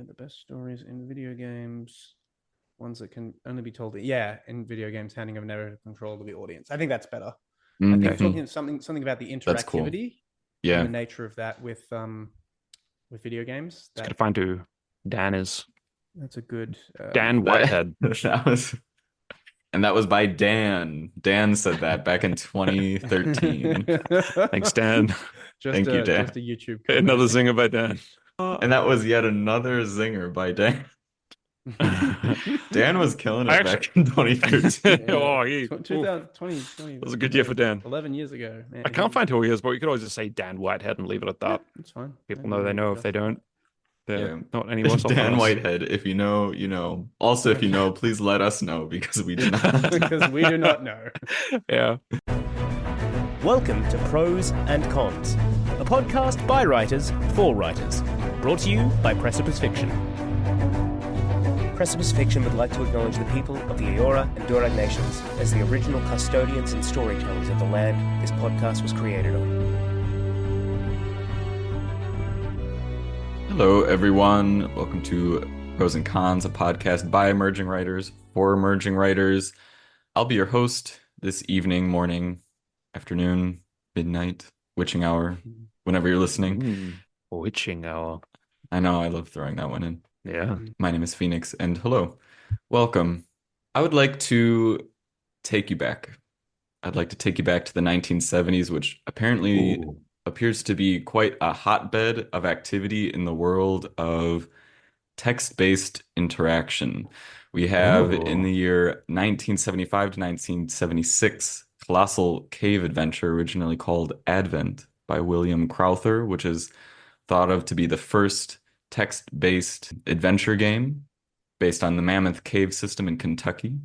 the best stories in video games, ones that can only be told. Yeah, in video games, handing over narrative control to the audience. I think that's better. I think talking something about the That's cool. interactivity Yeah. and the nature of that with video games. Just gotta find who Dan is. That's a good Dan Whitehead. And that was by Dan. Dan said that back in 2013. Thanks, Dan. Thank you, Dan. Just a YouTube comment. Another zinger by Dan. And that was yet another zinger by Dan. Dan was killing it back in 2013. Oh, 2020 was a good year for Dan. 11 years ago. Man, I can't find who he is, but you could always just say Dan Whitehead and leave it at that. It's fine. People know they know. If they don't, they're Yeah. not any worse off than Dan us. Whitehead, if you know, you know. Also, if you know, please let us know because we do not. Because we do not know. Yeah. Welcome to Prose and Cons, a podcast by writers for writers, brought to you by Precipice Fiction. Precipice Fiction would like to acknowledge the people of the Eora and Durag nations as the original custodians and storytellers of the land this podcast was created on. Hello, everyone. Welcome to Pros and Cons, a podcast by emerging writers for emerging writers. I'll be your host this evening, morning, afternoon, midnight, witching hour, whenever you're listening. Witching hour. I know, I love throwing that one in. Yeah. My name is Phoenix, and hello. Welcome. I would like to take you back. I'd like to take you back to the 1970s, which apparently appears to be quite a hotbed of activity in the world of text-based interaction. We have in the year 1975 to 1976, colossal cave adventure originally called Advent by William Crowther, which is thought of to be the first text-based adventure game based on the Mammoth Cave system in Kentucky.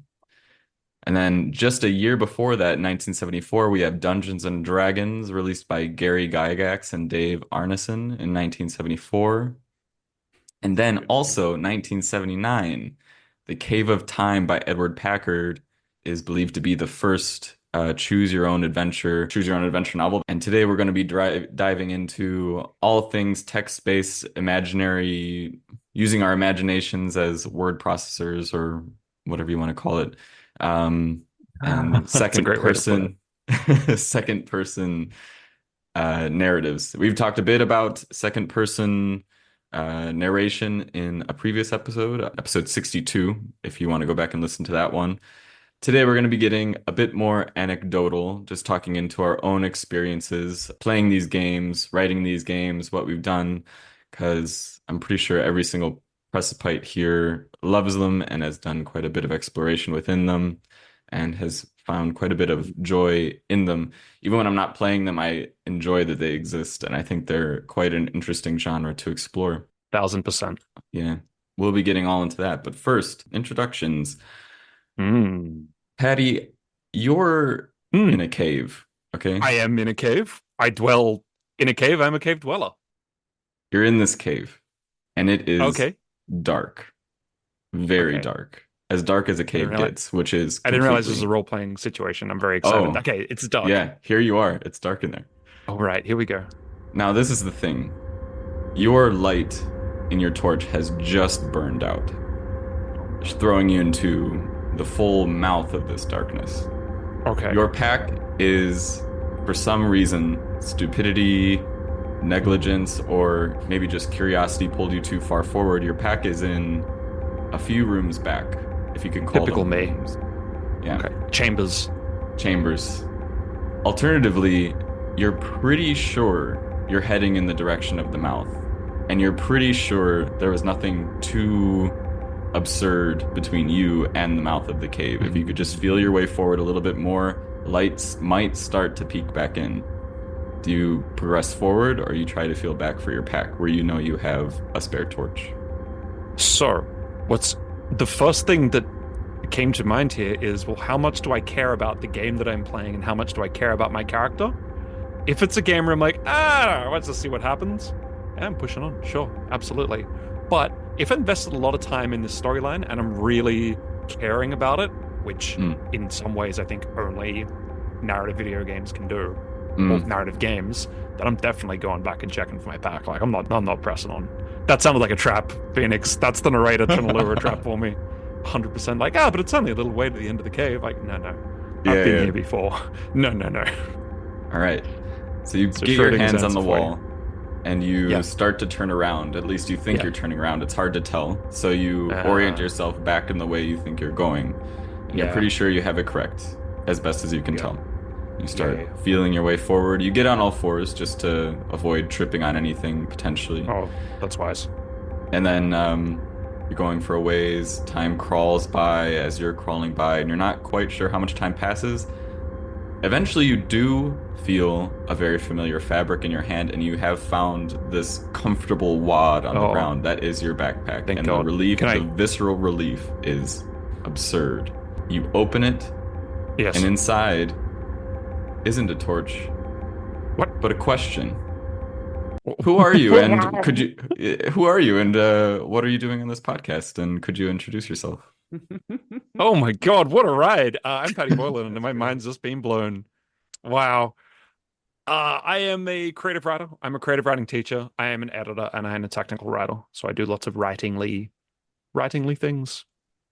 And then just a year before that, in 1974, we have Dungeons and Dragons, released by Gary Gygax and Dave Arneson in 1974. And then also 1979, The Cave of Time by Edward Packard is believed to be the first choose your own adventure novel. And today we're going to be diving into all things text-based, imaginary, using our imaginations as word processors or whatever you want to call it. And second person narratives. We've talked a bit about second person narration in a previous episode 62, if you want to go back and listen to that one. Today, we're going to be getting a bit more anecdotal, just talking into our own experiences, playing these games, writing these games, what we've done, because I'm pretty sure every single Precipite here loves them and has done quite a bit of exploration within them and has found quite a bit of joy in them. Even when I'm not playing them, I enjoy that they exist, and I think they're quite an interesting genre to explore. 1000%. Yeah, we'll be getting all into that. But first, introductions. Paddy, you're in a cave, okay? I am in a cave. I dwell in a cave. I'm a cave dweller. You're in this cave, and it is dark. Very dark. As dark as a cave gets, which is I didn't realize this was a role-playing situation. I'm very excited. Okay, it's dark. Yeah, here you are. It's dark in there. All right, here we go. Now, this is the thing. Your light in your torch has just burned out, throwing you into the full mouth of this darkness. Okay. Your pack is, for some reason, stupidity, negligence, or maybe just curiosity pulled you too far forward. Your pack is in a few rooms back, if you can call Typical them me. rooms. Yeah. Okay. Chambers. Alternatively, you're pretty sure you're heading in the direction of the mouth, and you're pretty sure there was nothing too absurd between you and the mouth of the cave. If you could just feel your way forward a little bit more, lights might start to peek back in. Do you progress forward, or you try to feel back for your pack where you know you have a spare torch? So, what's the first thing that came to mind here is, well, how much do I care about the game that I'm playing, and how much do I care about my character? If it's a game where I'm like, let's just see what happens, I'm pushing on, sure, absolutely. But if I invested a lot of time in this storyline and I'm really caring about it, which in some ways I think only narrative video games can do, or narrative games, then I'm definitely going back and checking for my pack. Like I'm not pressing on. That sounded like a trap, Phoenix. That's the narrator trying to lure a trap for me. 100% like, but it's only a little way to the end of the cave. Like, no. I've been here before. No. All right. So you get your hands on the wall and you start to turn around. At least you think you're turning around. It's hard to tell. So you orient yourself back in the way you think you're going. And you're pretty sure you have it correct, as best as you can tell. You start feeling your way forward. You get on all fours just to avoid tripping on anything, potentially. Oh, that's wise. And then you're going for a ways. Time crawls by as you're crawling by, and you're not quite sure how much time passes. Eventually, you do feel a very familiar fabric in your hand, and you have found this comfortable wad on the ground. That is your backpack. Thank and God. The relief, the visceral relief is absurd. You open it, and inside isn't a torch. What? But a question. Who are you, and who are you, and what are you doing on this podcast, and could you introduce yourself? Oh my God, what a ride. I'm Paddy Boylan, and my mind's just being blown. Wow. I am a creative writer. I'm a creative writing teacher. I am an editor, and I am a technical writer. So I do lots of writingly things.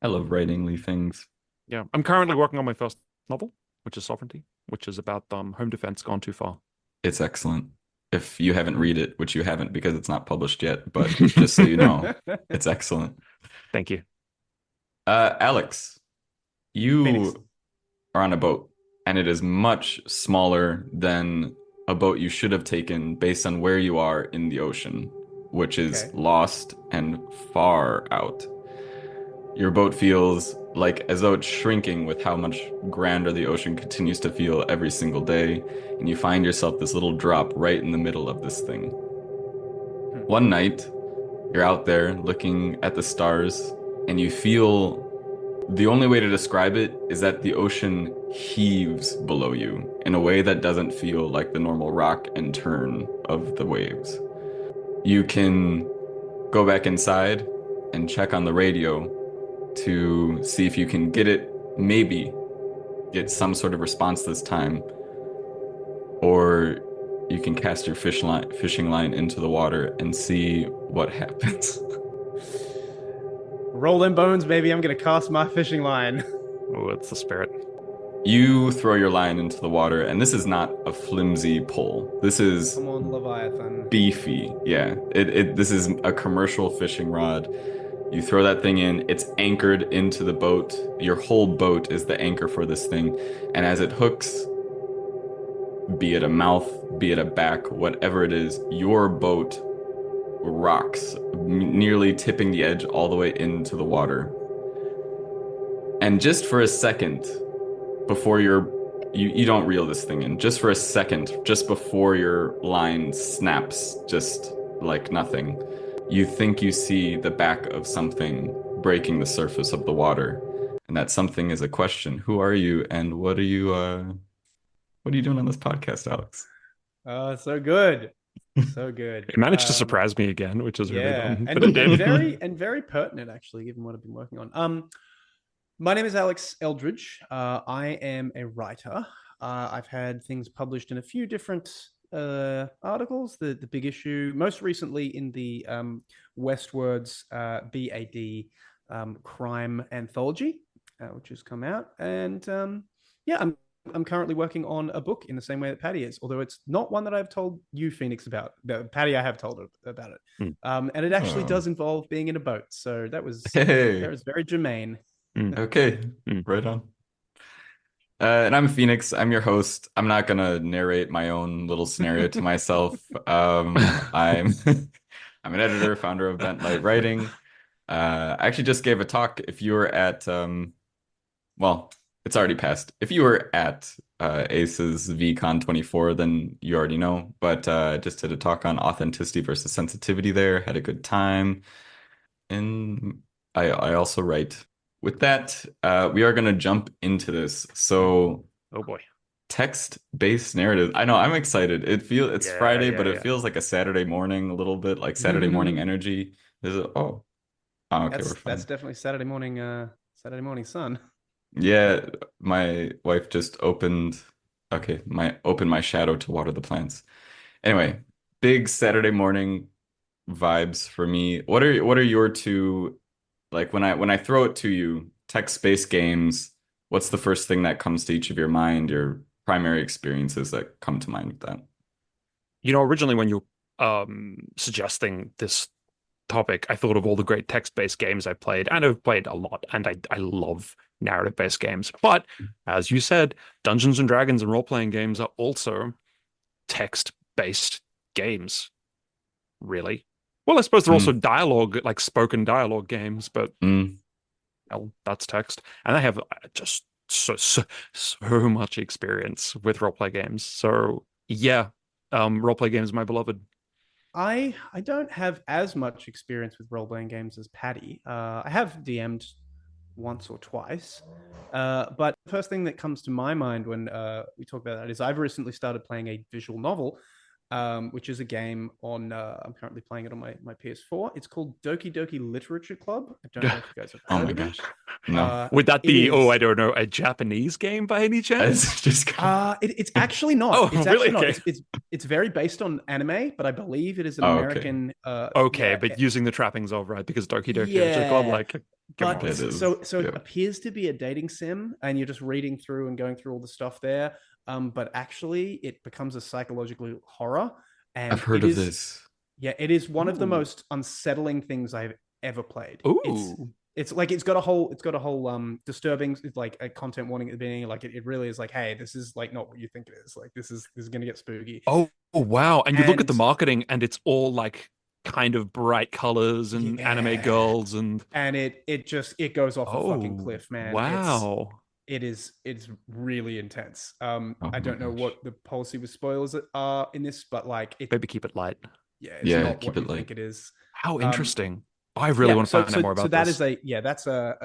I love writingly things. Yeah. I'm currently working on my first novel, which is Sovereignty, which is about home defense gone too far. It's excellent. If you haven't read it, which you haven't because it's not published yet, but just so you know, it's excellent. Thank you. Alex, you Phoenix. are on a boat, and it is much smaller than a boat you should have taken based on where you are in the ocean, which is lost and far out. Your boat feels like as though it's shrinking with how much grander the ocean continues to feel every single day, and you find yourself this little drop right in the middle of this thing. One night, you're out there looking at the stars, and you feel the only way to describe it is that the ocean heaves below you in a way that doesn't feel like the normal rock and turn of the waves. You can go back inside and check on the radio to see if you can maybe get some sort of response this time, or you can cast your fishing line into the water and see what happens. Roll them bones, baby. I'm gonna cast my fishing line. Oh, it's the spirit. You throw your line into the water, and this is not a flimsy pole. This is Come on, Leviathan. beefy. Yeah, this is a commercial fishing rod. You throw that thing in, it's anchored into the boat. Your whole boat is the anchor for this thing. And as it hooks, be it a mouth, be it a back, whatever it is, your boat rocks, nearly tipping the edge all the way into the water. And just for a second, before you don't reel this thing in, just for a second, just before your line snaps, just like nothing, you think you see the back of something breaking the surface of the water, and that something is a question. Who are you, and what are you doing on this podcast, Alex? Oh, so good. So good. It managed to surprise me again, which is really dumb. And, But it did. very pertinent, actually, given what I've been working on. My name is Alex Eldridge. I am a writer. I've had things published in a few different articles. The big issue, most recently in the Westwards BAD crime anthology, which has come out. And I'm currently working on a book in the same way that Paddy is, although it's not one that I've told you, Phoenix, about. Paddy, I have told about it. And it actually does involve being in a boat. So that was very germane. Okay, right on. And I'm Phoenix. I'm your host. I'm not gonna narrate my own little scenario to myself. I'm I'm an editor, founder of Bent Light Writing. I actually just gave a talk. If you were at well, it's already passed. If you were at ACE's VCon 24, then you already know. But just did a talk on authenticity versus sensitivity there. Had a good time. And I also write. With that, we are going to jump into this. So, oh boy, text-based narrative. I know, I'm excited. It's Friday, but it feels like a Saturday morning, a little bit like Saturday morning energy. Okay, we're fine. That's definitely Saturday morning sun. Yeah, my wife just opened Okay, my open my shadow to water the plants. Anyway, big Saturday morning vibes for me. What are your two, like when I throw it to you, text-based games, what's the first thing that comes to each of your mind, your primary experiences that come to mind with that? Originally when you suggesting this topic, I thought of all the great text-based games I've played, and I've played a lot, and I love narrative-based games. But as you said, Dungeons and Dragons and role-playing games are also text-based games, really. Well, I suppose they're also Mm, dialogue, like spoken dialogue games, but mm. well, that's text. And I have just so much experience with role-play games. So yeah, role-play games are my beloved. I don't have as much experience with role playing games as Paddy. I have DM'd once or twice, but the first thing that comes to my mind when we talk about that is I've recently started playing a visual novel, which is a game on. I'm currently playing it on my PS4. It's called Doki Doki Literature Club. I don't know if you guys have Oh heard my of it. gosh. No. Would that It be, oh, is I don't know, a Japanese game by any chance? It's just it's actually not. Oh, It's really? actually not. Okay. It's very based on anime, but I believe it is an Oh, okay. American. Okay, Yeah, but using the trappings of, right, because Doki Doki Literature Club, yeah. like, come But on. It is. so it Yeah. appears to be a dating sim, and you're just reading through and going through all the stuff there. But actually, it becomes a psychological horror, I've and heard of this. it is one of the Ooh. most unsettling things I've ever played. Ooh. It's like it's got a whole disturbing, it's like a content warning at the beginning. Like it really is like, hey, this is like not what you think it is. Like this is gonna get spooky. Oh, wow. And you look at the And marketing and it's all like kind of bright colors and anime yeah, girls and and it goes off a fucking oh, cliff, man. wow. It's really intense. Oh I my don't know gosh. what the policy with spoilers are in this, but like Maybe keep it light. yeah, it's Yeah, not keep what it you light. think it is. How Um, interesting. I really yeah, want to find out more so about that is this. that's a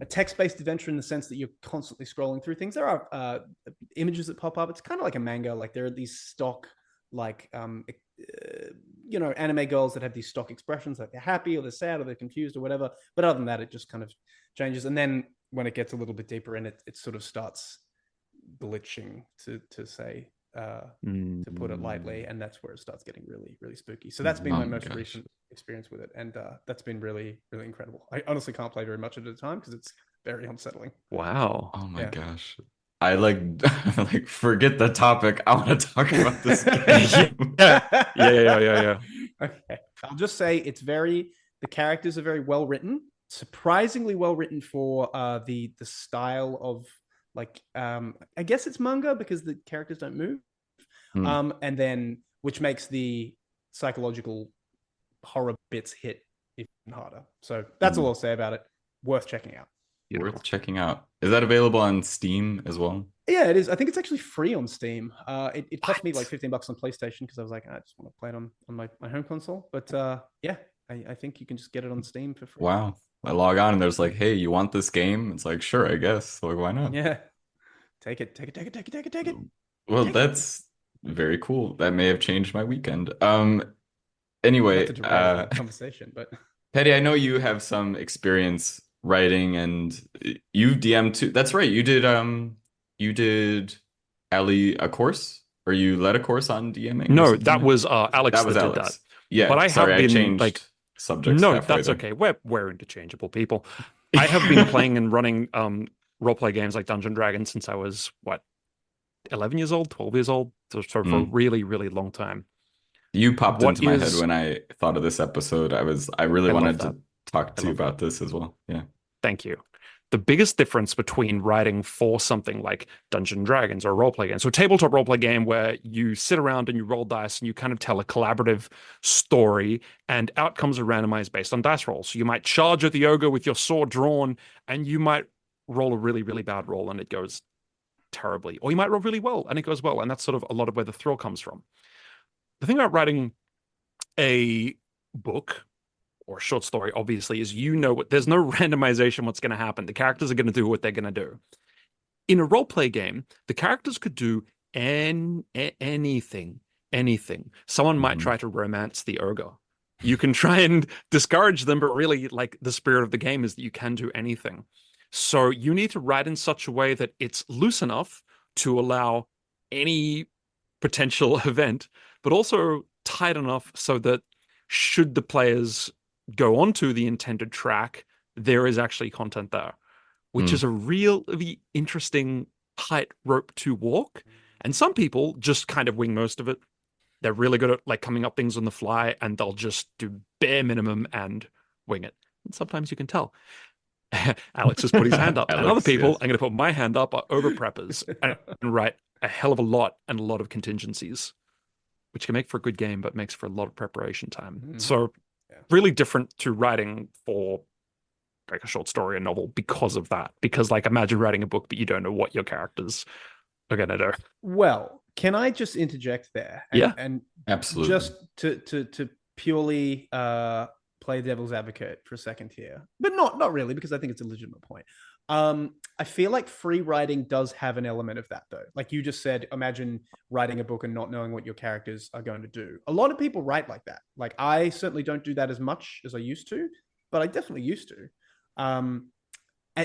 text-based adventure in the sense that you're constantly scrolling through things. There are images that pop up. It's kind of like a manga. Like there are these stock like anime girls that have these stock expressions like they're happy or they're sad or they're confused or whatever. But other than that, it just kind of changes. And then when it gets a little bit deeper in it sort of starts glitching to say to put it lightly, Mm. and that's where it starts getting really really spooky. So that's been Oh my my most gosh. recent experience with it, and that's been really really incredible. I honestly can't play very much at a time because it's very unsettling. Wow. Oh my Yeah. gosh. I like like forget the topic. I want to talk about this Yeah. game. Yeah. Yeah. Okay, I'll just say the characters are very well written, surprisingly well written for the style of like I guess it's manga because the characters don't move. Hmm. And then which makes the psychological horror bits hit even harder. So that's all Hmm. I'll say about it. Worth checking out. Beautiful. Worth checking out. Is that available on Steam as well? Yeah, it is. I think it's actually free on Steam. It cost me like What? $15 on PlayStation because I was like, I just want to play it on my home console. But yeah, I think you can just get it on Steam for free. Wow. I log on and there's like, hey, you want this game? It's like, sure, I guess. Like, why not? Yeah, take it, take it, take it, take it, take it, take it, Well, take it. that's very cool. That may have changed my weekend. Not to Anyway, derail the conversation, but Petty, I know you have some experience writing and you DM too. That's right. You did Ellie a course or you led a course on DMing or No, something that like was Alex that was that did that. Alex. Yeah, But I sorry, have I been like, changed subjects no, halfway that's there. okay. We're interchangeable people. I have been playing and running roleplay games like Dungeon Dragons since I was what, 11 years old, 12 years old, so for a Mm. really, really long time. You popped What into my head is when I thought of this episode. I really I love wanted that. to talk I to you love that. about this as well. Yeah. Thank you. The biggest difference between writing for something like Dungeon Dragons or a roleplay game, so a tabletop roleplay game where you sit around and you roll dice and you kind of tell a collaborative story and outcomes are randomized based on dice rolls. So you might charge at the ogre with your sword drawn and you might roll a really, really bad roll and it goes terribly. Or you might roll really well and it goes well. And that's sort of a lot of where the thrill comes from. The thing about writing a book or short story, obviously, is there's no randomization what's going to happen. The characters are going to do what they're going to do. In a role play game, the characters could do anything, anything. Someone might Mhm. try to romance the ogre. You can try and discourage them, but really, like the spirit of the game is that you can do anything. So you need to write in such a way that it's loose enough to allow any potential event, but also tight enough so that should the players go onto the intended track, there is actually content there, which is a really interesting tightrope to walk. And some people just kind of wing most of it. They're really good at like coming up things on the fly, and they'll just do bare minimum and wing it. And sometimes you can tell. Alex has put his hand up. And other people, yes. I'm going to put my hand up, are over preppers and write a hell of a lot and a lot of contingencies, which can make for a good game, but makes for a lot of preparation time. So really different to writing for like a short story or novel because of that. Because like imagine writing a book, but you don't know what your characters are going to do. Well, can I just interject there? And absolutely. Just to purely play devil's advocate for a second here, but not really, because I think it's a legitimate point. I feel like free writing does have an element of that, though. Like you just said, imagine writing a book and not knowing what your characters are going to do. A lot of people write like that. Like I certainly don't do that as much as I used to, but I definitely used to. And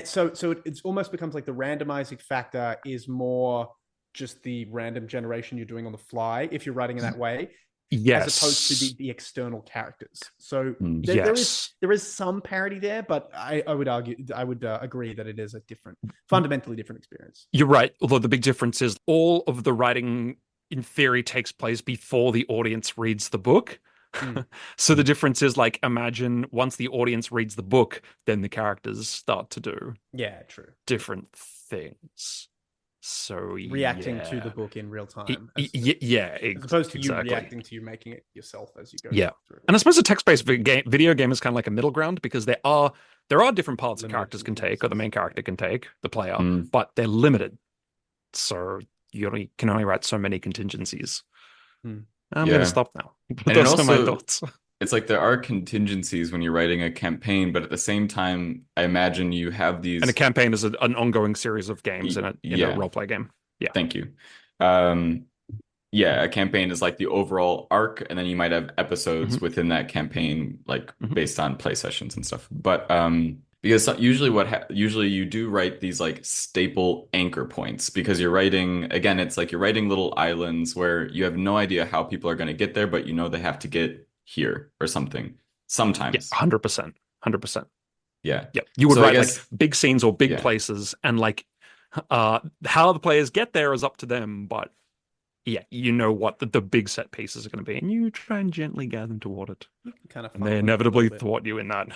so it almost becomes like the randomizing factor is more just the random generation you're doing on the fly if you're writing in that way. Yes. As opposed to the external characters. So yes. there is some parity there, but I would argue, I would agree that it is a fundamentally different experience. You're right. Although the big difference is all of the writing in theory takes place before the audience reads the book. So the difference is like, imagine once the audience reads the book, then the characters start to do different things. So reacting to the book in real time, as opposed to you reacting to you making it yourself as you go. Through. And I suppose a text-based video game is kind of like a middle ground because there are different paths the characters can take, or the main character can take, the player, but they're limited. So you can only write so many contingencies. I'm going to stop now. But those are my thoughts. It's like there are contingencies when you're writing a campaign, but at the same time, I imagine you have these. And a campaign is an ongoing series of games in a role-play game. Yeah. Thank you. A campaign is like the overall arc, and then you might have episodes within that campaign, like based on play sessions and stuff. But because usually you do write these like staple anchor points because you're writing, again, it's like you're writing little islands where you have no idea how people are going to get there, but you know they have to get here or something sometimes. 100%. Yeah. You would write like big scenes or big places, and like how the players get there is up to them, but you know what the big set pieces are going to be, and you try and gently guide them toward it. And they inevitably thwart you in that.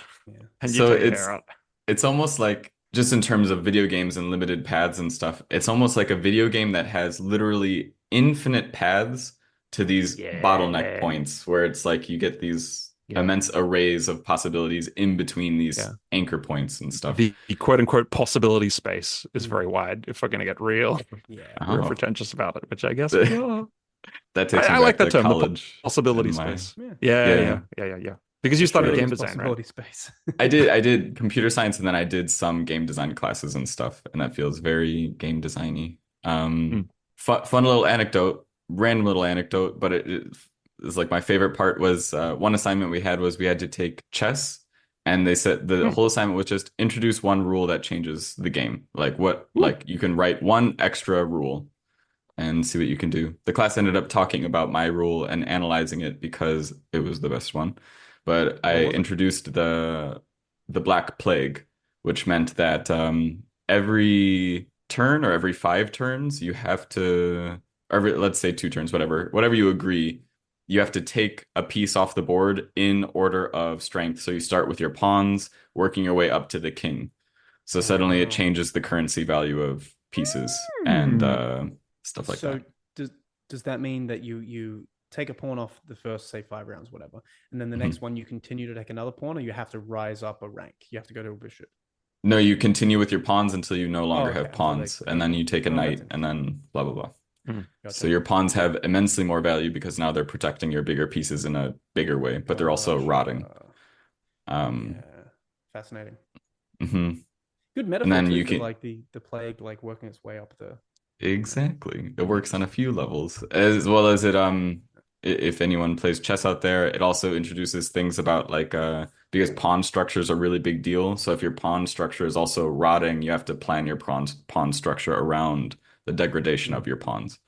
And you take care out. It's almost like, just in terms of video games and limited paths and stuff, it's almost like a video game that has literally infinite paths to these bottleneck points where it's like you get these immense arrays of possibilities in between these anchor points and stuff. The quote-unquote possibility space is very wide if we're going to get real pretentious about it, which I guess we are. That takes I like that term, college, the possibility space. Yeah. Because you studied game design, right? Space. I did computer science, and then I did some game design classes and stuff, and that feels very game designy. Fun little anecdote. Random little anecdote, but it is like my favorite part was one assignment we had to take chess, and they said the whole assignment was just introduce one rule that changes the game. Like you can write one extra rule and see what you can do. The class ended up talking about my rule and analyzing it because it was the best one. But I introduced the Black Plague, which meant that every turn or every 5 turns you have to, or let's say 2 turns, whatever you agree, you have to take a piece off the board in order of strength. So you start with your pawns, working your way up to the king. So suddenly it changes the currency value of pieces and stuff like that. So does that mean that you take a pawn off the first, say, 5 rounds, whatever, and then the next one you continue to take another pawn, or you have to rise up a rank? You have to go to a bishop? No, you continue with your pawns until you no longer have pawns, and then you take a knight, and then blah, blah, blah. So your pawns have immensely more value because now they're protecting your bigger pieces in a bigger way, but they're also rotting. Fascinating. Good metaphor. And then you can like the plague, like working its way up the. Exactly, it works on a few levels, as well as it. If anyone plays chess out there, it also introduces things about like because pawn structure is a really big deal. So if your pawn structure is also rotting, you have to plan your pawn structure around the degradation of your pawns.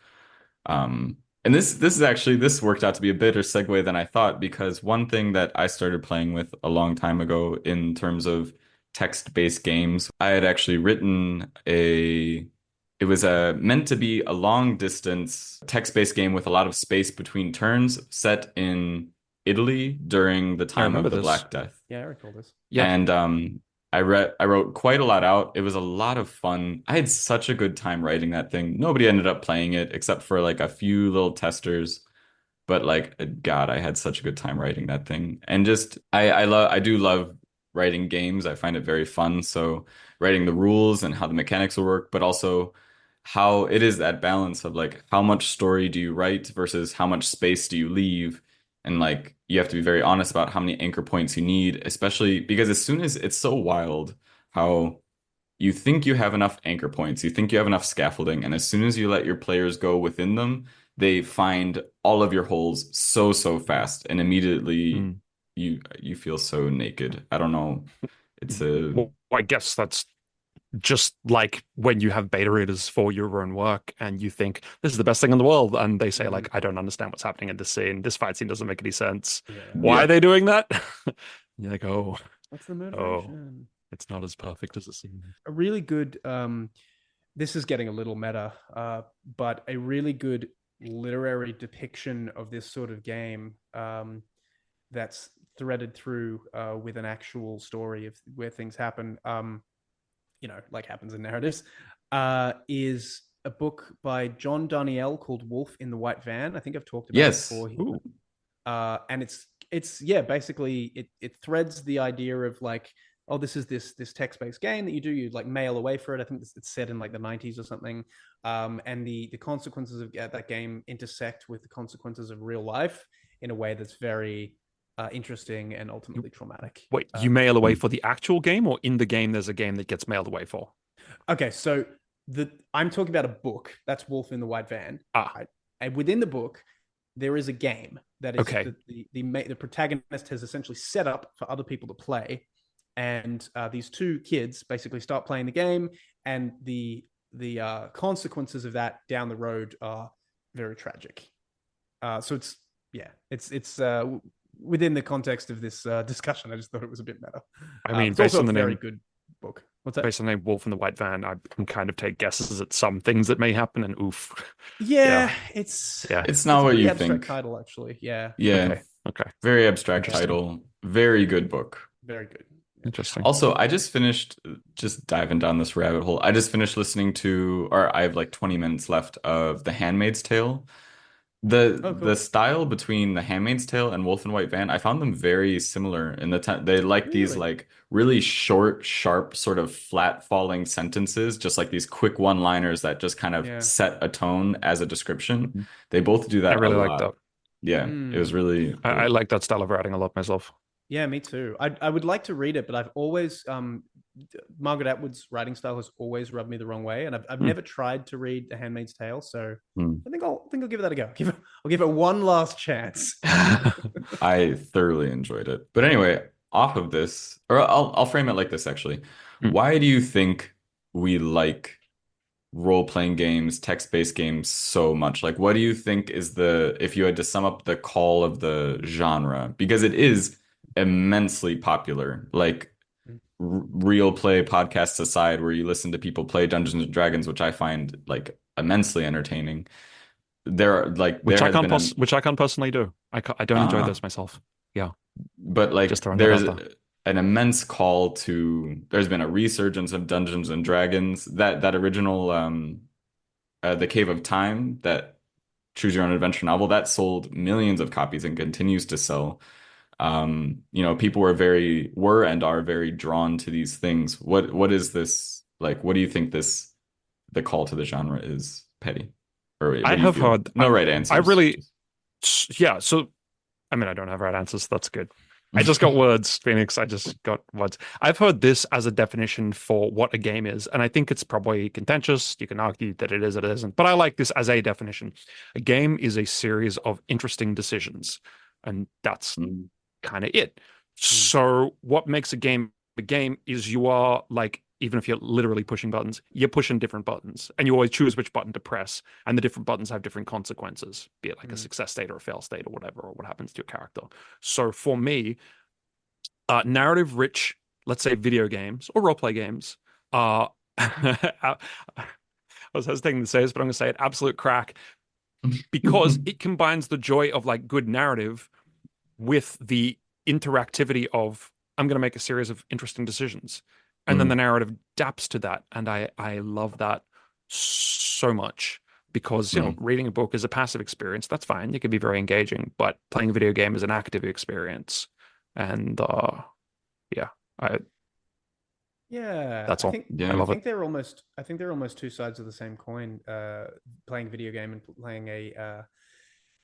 And this worked out to be a better segue than I thought, because one thing that I started playing with a long time ago in terms of text-based games, I had actually written it was meant to be a long distance text-based game with a lot of space between turns, set in Italy during the I time remember of the this. Black Death. Yeah, I recall this. Yep. And I wrote quite a lot out. It was a lot of fun. I had such a good time writing that thing. Nobody ended up playing it except for like a few little testers. But like God, I had such a good time writing that thing. And just I do love writing games. I find it very fun. So writing the rules and how the mechanics will work, but also how it is that balance of like how much story do you write versus how much space do you leave. And like you have to be very honest about how many anchor points you need, especially because as soon as it's so wild how you think you have enough anchor points, you think you have enough scaffolding, and as soon as you let your players go within them, they find all of your holes so fast, and immediately Mm. you feel so naked. I don't know. It's a Well, I guess that's just like when you have beta readers for your own work and you think this is the best thing in the world, and they say like, I don't understand what's happening in this scene. This fight scene doesn't make any sense. Yeah. Why yeah. are they doing that? You're like, oh, What's the motivation? it's not as perfect as it seems. A really good this is getting a little meta, but a really good literary depiction of this sort of game that's threaded through with an actual story of where things happen, like happens in narratives, is a book by John Daniel called Wolf in the White Van. I think I've talked about it Yes. before. Ooh. And it's basically it threads the idea of like, oh, this is this text-based game that you like mail away for it. I think it's set in like the 90s or something. And the consequences of that game intersect with the consequences of real life in a way that's very interesting and ultimately traumatic. Wait, you mail away for the actual game, or in the game there's a game that gets mailed away for? Okay, so I'm talking about a book. That's Wolf in the White Van. Right? And within the book, there is a game that is Okay. the protagonist has essentially set up for other people to play, and these two kids basically start playing the game, and the consequences of that down the road are very tragic. So it's within the context of this discussion. I just thought it was a bit meta. I mean, it's based also on a the very name, good book. What's that? based on the name Wolf in the White Van, I can kind of take guesses at some things that may happen, and oof. Yeah, Yeah. It's not a what pretty you abstract think. title, actually. Yeah, Yeah. Okay. Very abstract Interesting. title. Very good book. very good. Interesting. Also, I just finished just diving down this rabbit hole. I just finished listening to, or I have like 20 minutes left of The Handmaid's Tale. The Oh, the cool. style between The Handmaid's Tale and Wolf and White Van, I found them very similar in the time they like these Really? like really short, sharp, sort of flat falling sentences, just like these quick one-liners that just kind of Yeah. set a tone as a description. They both do I that a really like lot. that. Yeah, it was really I like that style of writing a lot myself. Yeah, me too. I would like to read it, but I've always Margaret Atwood's writing style has always rubbed me the wrong way, and I've never tried to read The Handmaid's Tale. So Hmm. I think I'll give it that a go. I'll give it one last chance. I thoroughly enjoyed it. But anyway, off of this, or I'll frame it like this actually. Hmm. Why do you think we like role-playing games, text-based games so much? Like, what do you think is if you had to sum up the call of the genre? Because it is immensely popular. Like, real play podcasts aside, where you listen to people play Dungeons and Dragons, which I find like immensely entertaining. Which There I has can't been which I can't personally do. I don't enjoy ah, those myself. Yeah, but just like throwing that there's out there. an immense call to. There's been a resurgence of Dungeons and Dragons. That original The Cave of Time, that choose your own adventure novel, that sold millions of copies and continues to sell. People were and are very drawn to these things. What is this like? What do you think the call to the genre is, Petty? Or what I do you have feel? heard. No right I answers. really, yeah. So, I mean, I don't have right answers. That's good. I just got words, Phoenix. I just got words. I've heard this as a definition for what a game is, and I think it's probably contentious. You can argue that it is, it isn't, but I like this as a definition. A game is a series of interesting decisions, and that's kind of it. So, what makes a game is you are like even if you're literally pushing buttons, you're pushing different buttons, and you always choose which button to press, and the different buttons have different consequences, be it like a success state or a fail state or whatever, or what happens to your character. So for me, narrative-rich, let's say video games or role-play games, are I was hesitating to say this, but I'm going to say it, absolute crack, because it combines the joy of like good narrative with the interactivity of I'm going to make a series of interesting decisions, and then the narrative adapts to that, and I love that so much, because reading a book is a passive experience. That's fine, it can be very engaging, but playing a video game is an active experience, and yeah, that's all. I love it. I think they're almost two sides of the same coin. Playing a video game and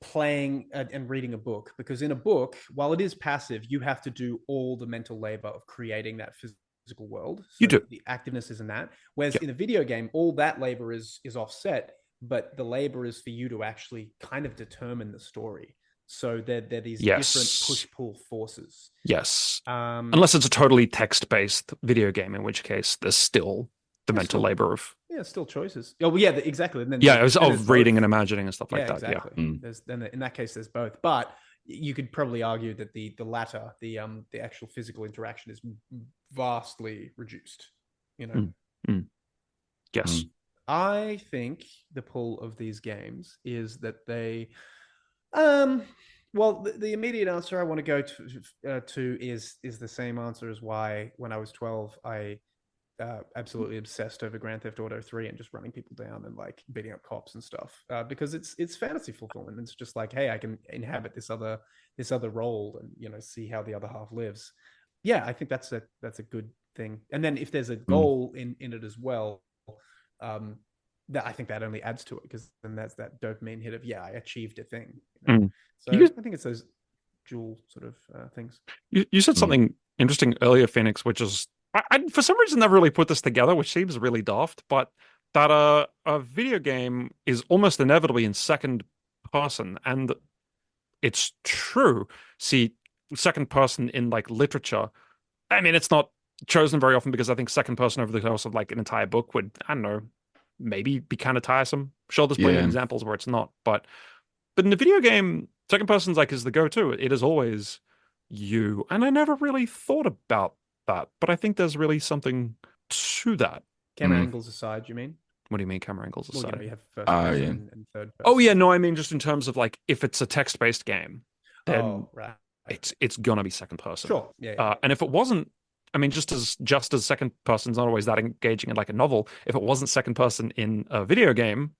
playing and reading a book, because in a book, while it is passive, you have to do all the mental labor of creating that physical world. So you do. The activeness is in that. Whereas in a video game, all that labor is offset, but the labor is for you to actually kind of determine the story. So they're these different push-pull forces. Yes. Unless it's a totally text-based video game, in which case there's still the mental labor of... Yeah, still choices. Oh, well, yeah, exactly. And then it was of reading and imagining and stuff like that. Exactly. Yeah. In that case, there's both. But you could probably argue that the latter, the actual physical interaction, is vastly reduced. Yes. I think the pull of these games is that they... well, the immediate answer I want to go to is the same answer as why when I was 12 I absolutely obsessed over Grand Theft Auto 3 and just running people down and like beating up cops and stuff, because it's fantasy fulfillment. It's just like, hey, I can inhabit this other role and see how the other half lives. Yeah, I think that's a good thing. And then if there's a goal in it as well, that I think that only adds to it, because then that's that dopamine hit of, I achieved a thing. So I think it's those dual sort of things. You said something interesting earlier, Phoenix, which is I for some reason never really put this together, which seems really daft, but that a video game is almost inevitably in second person, and it's true. See, second person in like literature, I mean, it's not chosen very often, because I think second person over the course of like an entire book would, I don't know, maybe be kind of tiresome. Sure, there's plenty of examples where it's not, but in the video game, second person's like is the go-to. It is always you, and I never really thought about that, but I think there's really something to that. Camera angles aside, you mean? What do you mean camera angles aside? Well, you have first person and third person. Oh yeah, no, I mean just in terms of like if it's a text-based game, then it's gonna be second person. Sure. Yeah. And if it wasn't, I mean, just as second person's not always that engaging in like a novel, if it wasn't second person in a video game,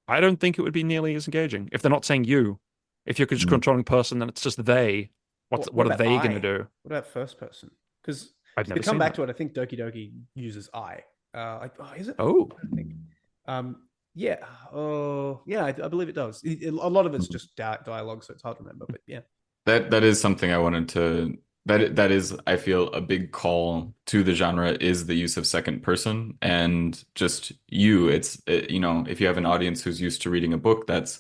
I don't think it would be nearly as engaging. If they're not saying you, if you're just controlling person, then it's just they. What are they going to do? What about first person? Because I've never to come back that. to it, I think Doki Doki uses I. Is it? Oh. I think. Yeah. Oh, yeah. I believe it does. A lot of it's just dialogue, so it's hard to remember. But yeah. That is something I wanted to. That is, I feel, a big call to the genre is the use of second person, and just you. It's if you have an audience who's used to reading a book, that's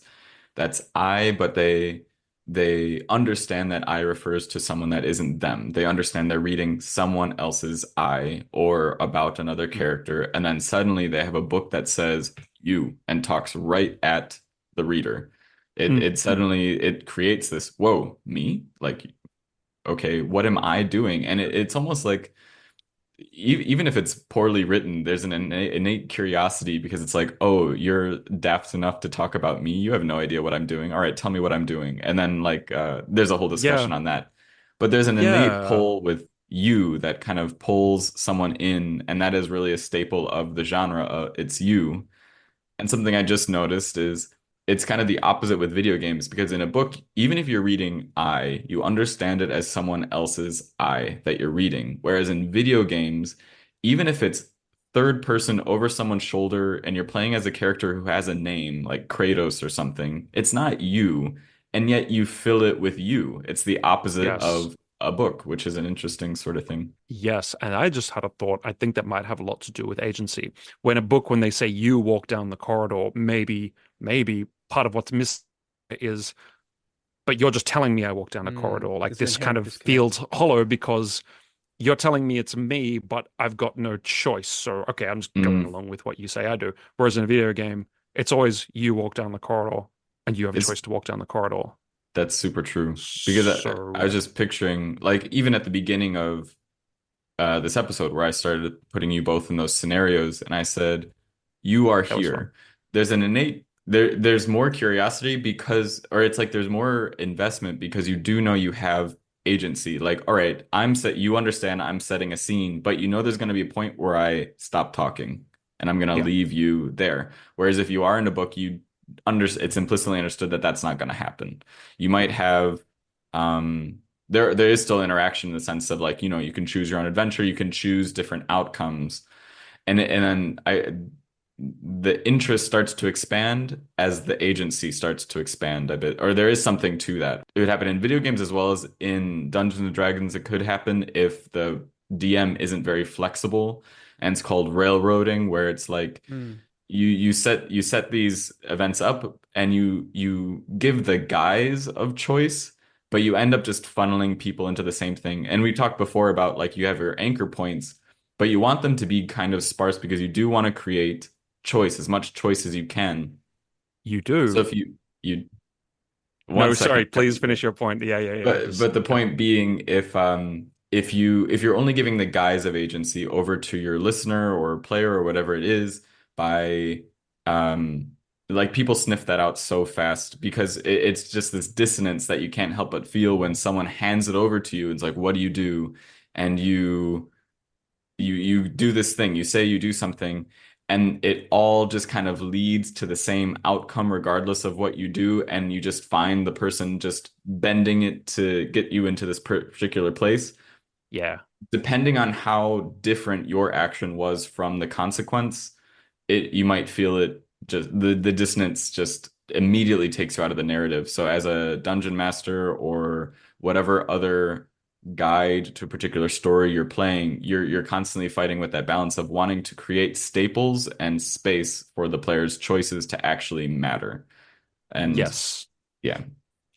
I, but they understand that I refers to someone that isn't them. They understand they're reading someone else's I or about another character, and then suddenly they have a book that says you and talks right at the reader. It suddenly creates this, whoa, me? Like, okay, what am I doing? And it's almost like, even if it's poorly written, there's an innate curiosity, because it's like, oh, you're daft enough to talk about me. You have no idea what I'm doing. All right, tell me what I'm doing. And then like there's a whole discussion on that. But there's an innate pull with you that kind of pulls someone in, and that is really a staple of the genre. It's you. And something I just noticed is it's kind of the opposite with video games, because in a book, even if you're reading I, you understand it as someone else's I that you're reading. Whereas in video games, even if it's third person over someone's shoulder and you're playing as a character who has a name like Kratos or something, it's not you, and yet you fill it with you. It's the opposite of a book, which is an interesting sort of thing. Yes, and I just had a thought. I think that might have a lot to do with agency. When a book, when they say you walk down the corridor, maybe part of what's missing is, but you're just telling me I walk down a corridor. Like this kind of feels hollow, because you're telling me it's me, but I've got no choice. So, okay, I'm just going Mm, along with what you say I do. Whereas in a video game, it's always you walk down the corridor and you have a it's choice to walk down the corridor. That's super true because I was So, just picturing like even at the beginning of this episode where I started putting you both in those scenarios and I said, you are that was fun. here. There's an innate there's more curiosity because or it's like there's more investment because you do know you have agency. Like, all right, you understand I'm setting a scene, but you know there's gonna be a point where I stop talking and I'm gonna Yeah. leave you there. Whereas if you are in a book, it's implicitly understood that that's not gonna happen. You might have there is still interaction in the sense of like, you can choose your own adventure, you can choose different outcomes. And then the interest starts to expand as the agency starts to expand a bit. Or there is something to that. It would happen in video games as well as in Dungeons and Dragons. It could happen if the DM isn't very flexible and it's called railroading, where it's like Mm. you set these events up and you give the guise of choice, but you end up just funneling people into the same thing. And we talked before about like you have your anchor points, but you want them to be kind of sparse because you do want to create choice, as much choice as you can. You So do. if you one No, second, sorry, please finish your point. Yeah, yeah, yeah. Just but the go. point being, if you're only giving the guise of agency over to your listener or player or whatever it is by um like people sniff that out so fast because it's just this dissonance that you can't help but feel when someone hands it over to you. It's like, what do you do? And you do this thing, you say you do something, and it all just kind of leads to the same outcome regardless of what you do, and you just find the person just bending it to get you into this particular place. Yeah. Depending on how different your action was from the consequence, you might feel it just the dissonance just immediately takes you out of the narrative. So as a dungeon master or whatever other guide to a particular story you're playing, you're constantly fighting with that balance of wanting to create staples and space for the player's choices to actually matter. And Yes. yeah,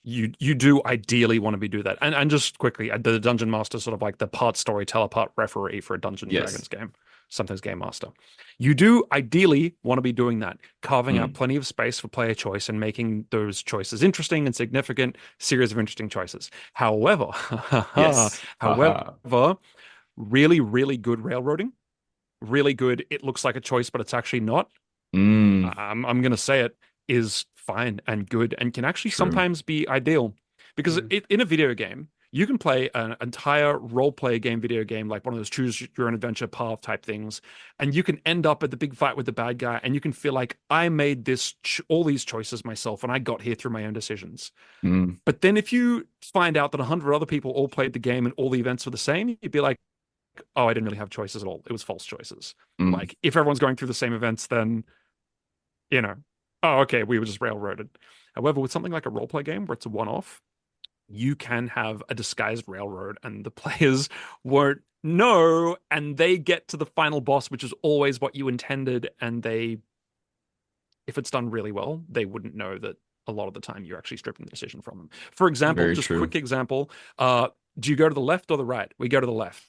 You do ideally want to be do that. And just quickly, the dungeon master sort of like the part storyteller, part referee for a Dungeons and yes. Dragons game, sometimes game master. You do ideally want to be doing that, carving out Mm, plenty of space for player choice and making those choices interesting and significant, series of interesting choices. However, yes. Haha. however, really, really good railroading, really good. It looks like a choice, but it's actually not. Mm, I'm going to say it is fine and good and can actually true. sometimes be ideal because Mm. in a video game, you can play an entire role play game, video game, like one of those choose your own adventure path type things. And you can end up at the big fight with the bad guy and you can feel like I made all these choices myself and I got here through my own decisions. Mm, But then if you find out that 100 other people all played the game and all the events were the same, you'd be like, oh, I didn't really have choices at all. It was false choices. mm, Like if everyone's going through the same events, then you know, oh, okay, we were just railroaded. However, with something like a roleplay game where it's a one-off, you can have a disguised railroad and the players won't know, and they get to the final boss, which is always what you intended, and if it's done really well, they wouldn't know that a lot of the time you're actually stripping the decision from them. For example, very just true. quick example, do you go to the left or the right? We go to the left.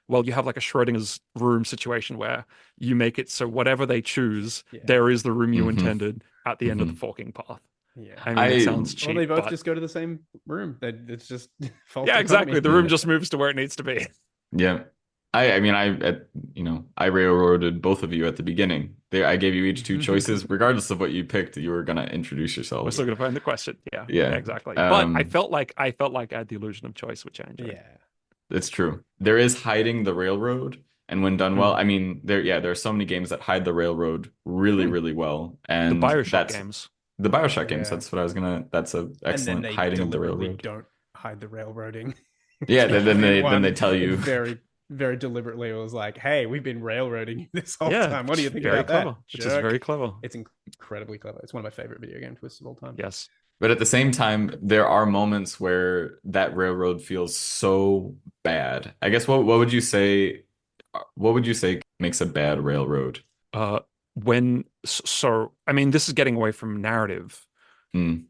Well, you have like a Schrodinger's room situation where you make it so whatever they choose, Yeah. there is the room you Hmm. intended at the end of the Hmm. forking path. Yeah. I mean, it sounds Or they cheap, both but just go to the same room. It's just false yeah, dichotomy. exactly. The room just moves to where it needs to be. Yeah. I mean, I railroaded both of you at the beginning. I gave you each two choices. Regardless of what you picked, you were gonna introduce We're yourselves. still gonna find the question. Yeah, Yeah. exactly. But I Um, felt like I had the illusion of choice, which I enjoyed. Yeah. it's true. There is hiding the railroad, and when done well, Mm. I mean, there are so many games that hide the railroad really, Mm. really well. The And Bioshock that's games. the BioShock games. Yeah. That's a And then excellent they hiding of the deliberately railroad. don't hide the railroading. Yeah, Especially in then they one, tell it you. very, very deliberately was like, hey, we've been railroading you this whole Yeah, time. What do you think very about clever. that? Which is very Jerk. clever. It's incredibly clever. It's one of my favorite video game twists of all time. Yes. But at the same time, there are moments where that railroad feels so bad. I guess what would you say? What would you say makes a bad railroad? Uh, I mean, this is getting away from narrative. Mm,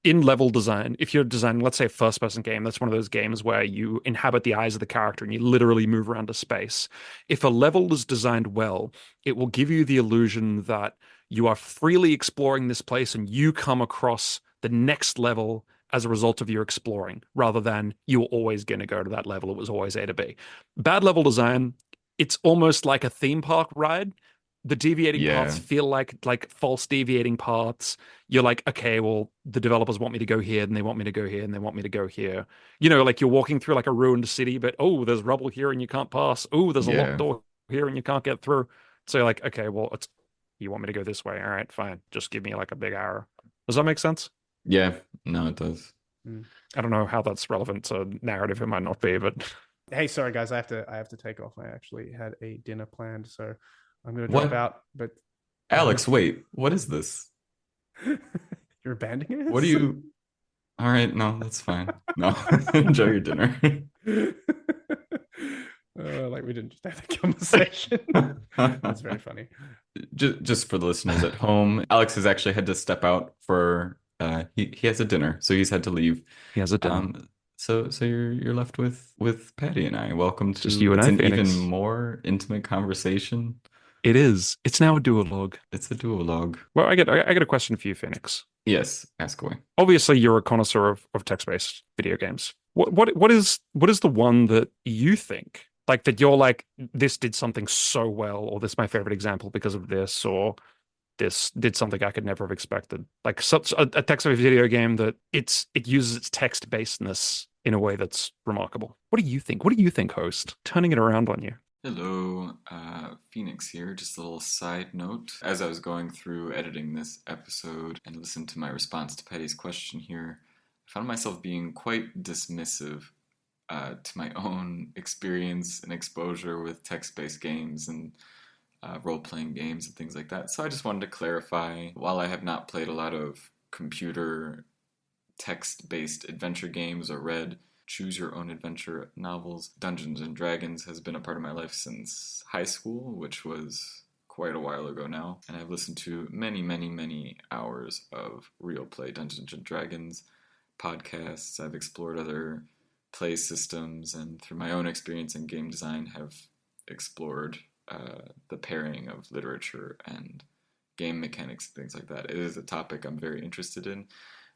in level design, if you're designing, let's say, a first-person game, that's one of those games where you inhabit the eyes of the character and you literally move around a space. If a level is designed well, it will give you the illusion that you are freely exploring this place and you come across the next level as a result of your exploring, rather than you were always going to go to that level. It was always A to B. Bad level design, it's almost like a theme park ride. The deviating paths Yeah. feel like false deviating paths. You're like, okay, well, the developers want me to go here, and they want me to go here, and they want me to go here. Like you're walking through like a ruined city, but oh, there's rubble here and you can't pass. Oh, there's a locked Yeah. door here and you can't get through. So you're like, okay, well, you want me to go this way? All right, fine. Just give me like a big arrow. Does that make sense? Yeah. No, it does. I don't know how that's relevant to narrative. It might not be, but Hey, sorry guys, I have to take off. I actually had a dinner planned, so I'm gonna drop What? out. But Alex, wait. What is this? you're abandoning us? What do you... All right, no, that's fine. No, enjoy your dinner. Like we didn't just have a conversation. That's very funny. Just for the listeners at home, Alex has actually had to step out for he has a dinner, so he's had to leave. he has a dinner. So you're left with Paddy and I. Welcome to Just you and it's I, an Phoenix. even more intimate conversation. It is. It's now a duologue. It's a duologue. Well, I get a question for you, Phoenix. Yes, ask away. Obviously, you're a connoisseur of text-based video games. What is the one that you think like that you're like, this did something so well, or this is my favorite example because of this, or this did something I could never have expected. Like such a text-based video game that it uses its text-basedness in a way that's remarkable. What do you think? What do you think, host? Turning it around on you. Hello, Phoenix here. Just a little side note. As I was going through editing this episode and listened to my response to Paddy's question here, I found myself being quite dismissive to my own experience and exposure with text-based games and role-playing games and things like that. So I just wanted to clarify, while I have not played a lot of computer text-based adventure games or read choose-your-own-adventure novels, Dungeons and Dragons has been a part of my life since high school, which was quite a while ago now. And I've listened to many, many, many hours of real play Dungeons and Dragons podcasts. I've explored other play systems, and through my own experience in game design have explored the pairing of literature and game mechanics and things like that. It is a topic I'm very interested in,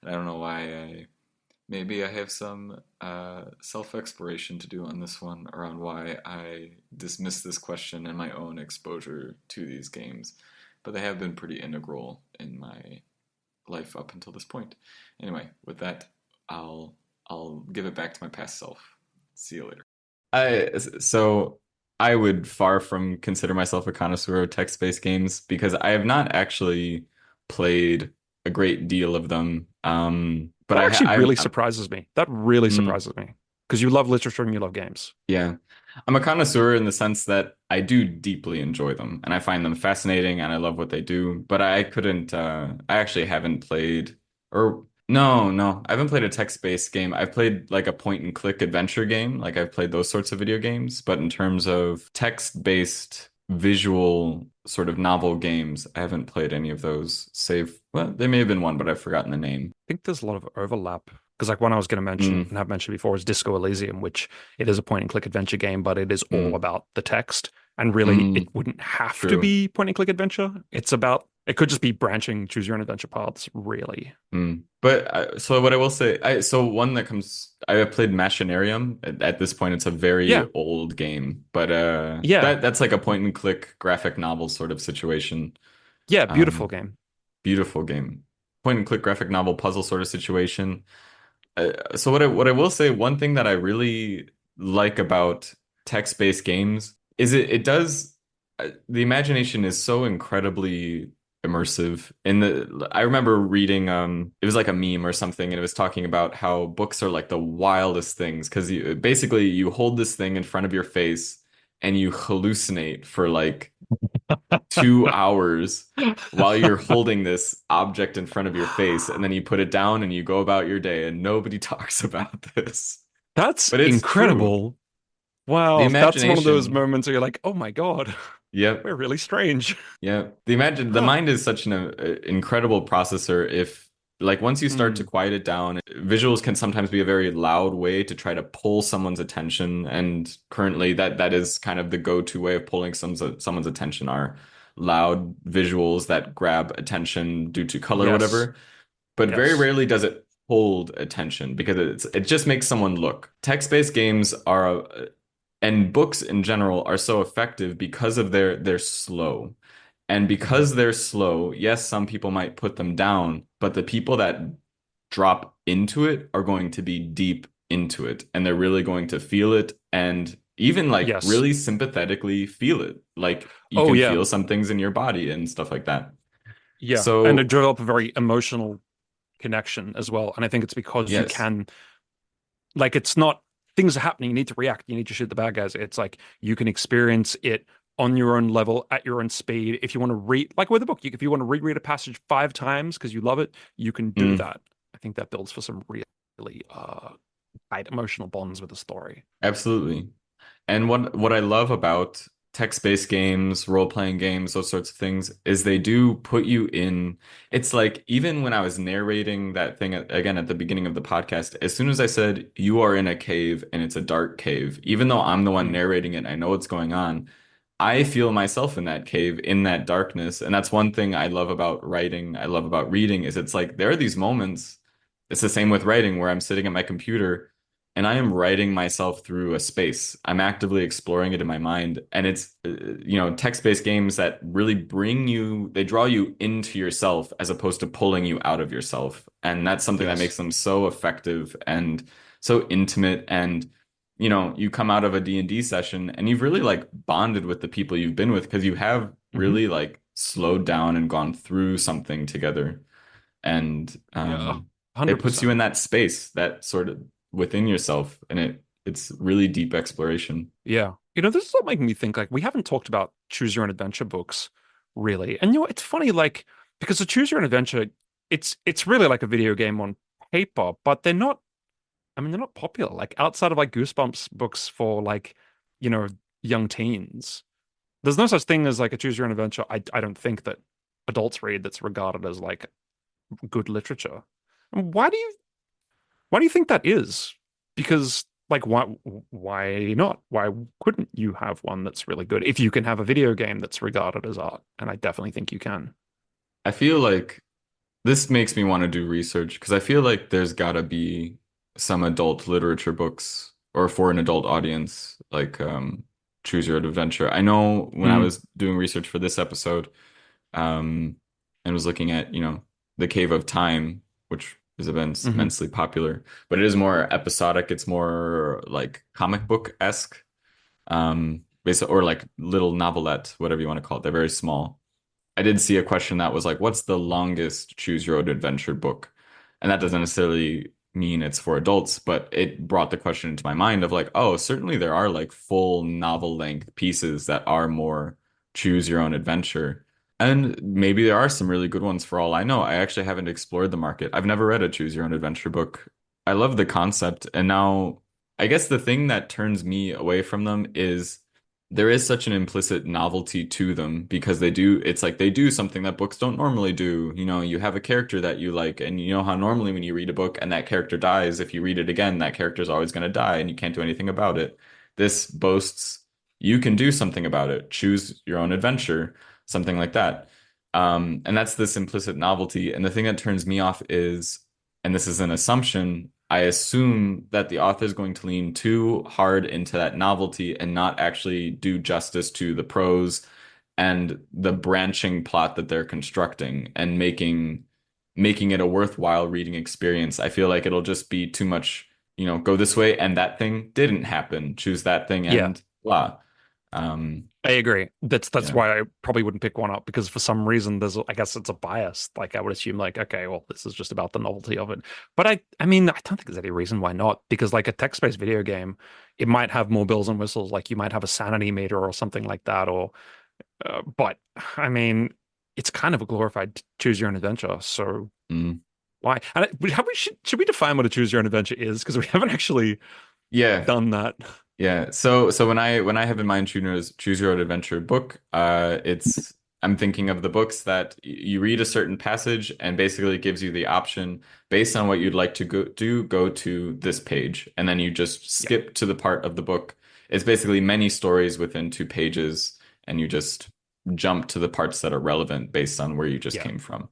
and I don't know why maybe I have some self-exploration to do on this one around why I dismiss this question and my own exposure to these games. But they have been pretty integral in my life up until this point. Anyway, with that, I'll give it back to my past self. See you later. So I would far from consider myself a connoisseur of text-based games because I have not actually played a great deal of them. But that actually really I'm, surprises me. That really surprises me because you love literature and you love games. Yeah. I'm a connoisseur in the sense that I do deeply enjoy them and I find them fascinating and I love what they do. But I couldn't, I actually haven't played, or no, I haven't played a text-based game. I've played like a point-and-click adventure game. Like I've played those sorts of video games. But in terms of text-based visual sort of novel games, I haven't played any of those, save, well, there may have been one, but I've forgotten the name. I think there's a lot of overlap because like one I was going to mention and have mentioned before is Disco Elysium, which it is a point and click adventure game, but it is all about the text, and really it wouldn't have to be point and click adventure. It could just be branching choose your own adventure paths, really. But so what I will say, one that comes, I have played Machinarium. At this point, it's a very old game, but that's like a point and click graphic novel sort of situation. Yeah, beautiful game. Beautiful game. Point and click graphic novel puzzle sort of situation. So what I will say, one thing that I really like about text-based games is it does, the imagination is so incredibly immersive. I remember reading it was like a meme or something, and it was talking about how books are like the wildest things because you hold this thing in front of your face and you hallucinate for like 2 hours while you're holding this object in front of your face, and then you put it down and you go about your day and nobody talks about this. That's incredible. True. Wow, that's one of those moments where you're like, oh my God. Yep. We're really strange. Yeah. The mind is such an incredible processor if Like once you start to Mm. quiet it down, visuals can sometimes be a very loud way to try to pull someone's attention. And currently that is kind of the go-to way of pulling someone's attention are loud visuals that grab attention due to color or Yes. whatever. But very Yes. rarely does it hold attention because it just makes someone look. Text-based games are and books in general are so effective because of they're slow. And Mhm. because they're slow, yes, some people might put them down, but the people that drop into it are going to be deep into it and they're really going to feel it and even like Yes. really sympathetically feel it. Like you Oh can yeah. feel some things in your body and stuff like that. Yeah. And to So, develop a very emotional connection as well. And I think it's because you yes. can, like, it's not things are happening, you need to react, you need to shoot the bad guys. It's like you can experience it on your own level, at your own speed. If you want to read, like with a book, if you want to reread a passage 5 times because you love it, you can do Mm, that. I think that builds for some really tight emotional bonds with the story. absolutely. And what I love about text-based games, role-playing games, those sorts of things, is they do put you in. It's like even when I was narrating that thing again at the beginning of the podcast, as soon as I said you are in a cave and it's a dark cave, even though I'm the one Mm. narrating it, and I know what's going on, I feel myself in that cave, in that darkness. And that's one thing I love about writing, I love about reading, is it's like there are these moments. It's the same with writing where I'm sitting at my computer and I am writing myself through a space. I'm actively exploring it in my mind. And it's, text-based games that really they draw you into yourself as opposed to pulling you out of yourself. And that's something that makes Yes. them so effective and so intimate. And, you come out of a D&D session and you've really like bonded with the people you've been with because you have Hmm. really like slowed down and gone through something together and Yeah. it puts you 100%. in that space that sort of within yourself and it's really deep exploration. Yeah. This is all making me think like we haven't talked about choose your own adventure books really. And it's funny like because the choose your own adventure it's really like a video game on paper, but they're not I mean they're not popular. Like outside of like Goosebumps books for like, you know, young teens. There's no such thing as like a choose your own adventure. I don't think that adults read that's regarded as like good literature. And why do you think that is? Because like why not? Why couldn't you have one that's really good if you can have a video game that's regarded as art? And I definitely think you can. I feel like this makes me want to do research because I feel like there's gotta be some adult literature books or for an adult audience like Choose Your Own Adventure. I know when I Mm, was doing research for this episode um, and was looking at, The Cave of Time, which is hmm. immensely popular, but it is more episodic. It's more like comic book-esque, or like little novelette, whatever you want to call it. They're very small. I did see a question that was like, what's the longest choose your own adventure book? And that doesn't necessarily mean it's for adults, but it brought the question into my mind of like, oh, certainly there are like full novel length pieces that are more choose your own adventure. And maybe there are some really good ones for all I know. I actually haven't explored the market. I've never read a choose your own adventure book. I love the concept. And now I guess the thing that turns me away from them is there is such an implicit novelty to them because it's like they do something that books don't normally do. You have a character that you like, and you know how normally when you read a book and that character dies, if you read it again, that character is always going to die and you can't do anything about it. This boasts you can do something about it, choose your own adventure, something like that. And that's this implicit novelty. And the thing that turns me off is, and this is an assumption, I assume that the author is going to lean too hard into that novelty and not actually do justice to the prose and the branching plot that they're constructing and making it a worthwhile reading experience. I feel like it'll just be too much, go this way and that thing didn't happen. Choose that thing Yeah, and blah. Um, I agree. That's yeah. why I probably wouldn't pick one up because for some reason I guess it's a bias. Like I would assume like, okay, well, this is just about the novelty of it. But I mean, I don't think there's any reason why not because like a text-based video game, it might have more bells and whistles. Like you might have a sanity meter or something like that, or but I mean, it's kind of a glorified choose your own adventure. So Mm. why? And have we should we define what a choose your own adventure is? Because we haven't actually Yeah. done that. Yeah. So when I have in mind choose your own adventure book, it's I'm thinking of the books that you read a certain passage and basically it gives you the option based on what you'd like to go to this page, and then you just Yeah. skip to the part of the book. It's basically many stories within 2 pages, and you just jump to the parts that are relevant based on where you just Yeah. came from.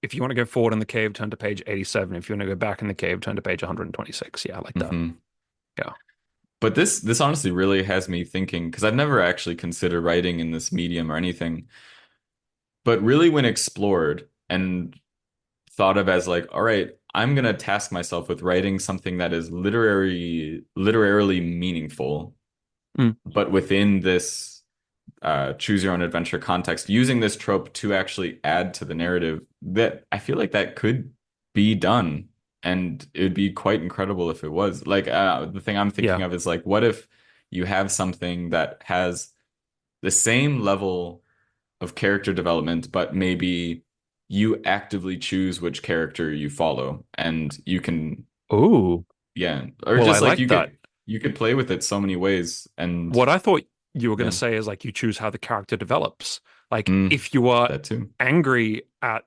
If you want to go forward in the cave, turn to page 87. If you want to go back in the cave, turn to page 126. Yeah, like that. Hmm. Yeah. But this honestly really has me thinking because I've never actually considered writing in this medium or anything. But really, when explored and thought of as like, all right, I'm gonna task myself with writing something that is literarily meaningful, Mm. but within this choose your own adventure context, using this trope to actually add to the narrative, that I feel like that could be done. And it would be quite incredible if it was. Like the thing I'm thinking Yeah. of is like, what if you have something that has the same level of character development, but maybe you actively choose which character you follow, and you can, Oh, yeah, or well, I just like like that. you could play with it so many ways, and What I thought you were going to yeah, say is like you choose how the character develops. Like mm, if you are that too. angry at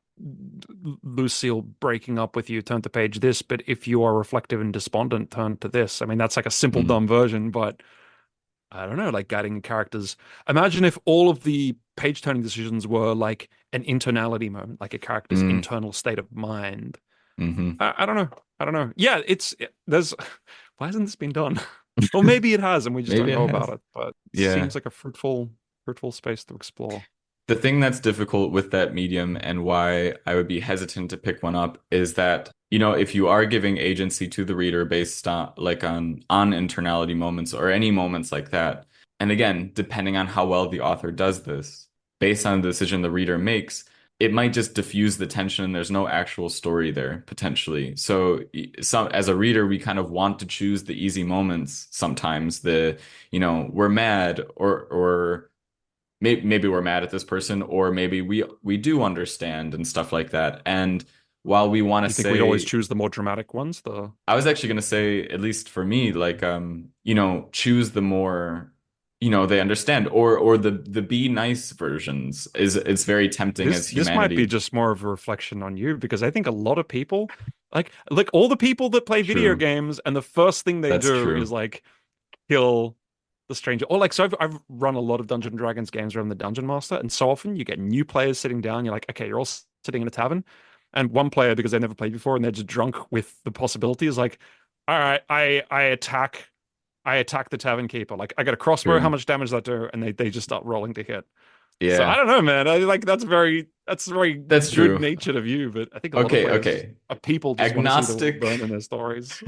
Lucille breaking up with you, turn to page this, but if you are reflective and despondent, turn to this. I mean, that's like a simple, Mm, dumb version, but I don't know, like guiding characters. Imagine if all of the page turning decisions were like an internality moment, like a character's mm, internal state of mind. hmm. I don't know. I don't know. Yeah, there's why hasn't this been done? Or maybe it has and we just Maybe don't it know about has. it, but it Yeah. seems like a fruitful space to explore. The thing that's difficult with that medium and why I would be hesitant to pick one up is that, if you are giving agency to the reader based on like on internality moments or any moments like that, and again, depending on how well the author does this, based on the decision the reader makes, it might just diffuse the tension and there's no actual story there potentially. So, as a reader, we kind of want to choose the easy moments sometimes, we're mad or maybe we're mad at this person, or maybe we do understand and stuff like that. And while we want to You think we'd always say, choose the more dramatic ones? The I was actually going to say, at least for me, like choose the more they understand, or the be nice versions is it's very tempting this as this might be humanity. just more of a reflection on you because I think a lot of people like all the people that play video True, games and the first thing they that's do is true. like kill the stranger. Or like, so I've run a lot of Dungeons and Dragons games where I'm the dungeon master, and so often you get new players sitting down. You're like, okay, you're all sitting in a tavern, and one player because they never played before and they're just drunk with the possibility is like, all right, I attack the tavern keeper. Like, I got a crossbow. How True. much damage does that do? And they just start rolling to hit. So I Yeah, don't know, man. I like that's very that's good true. natured of you, but I think a lot of Okay, players okay. people just want to see the world burn Agnostic. in their stories.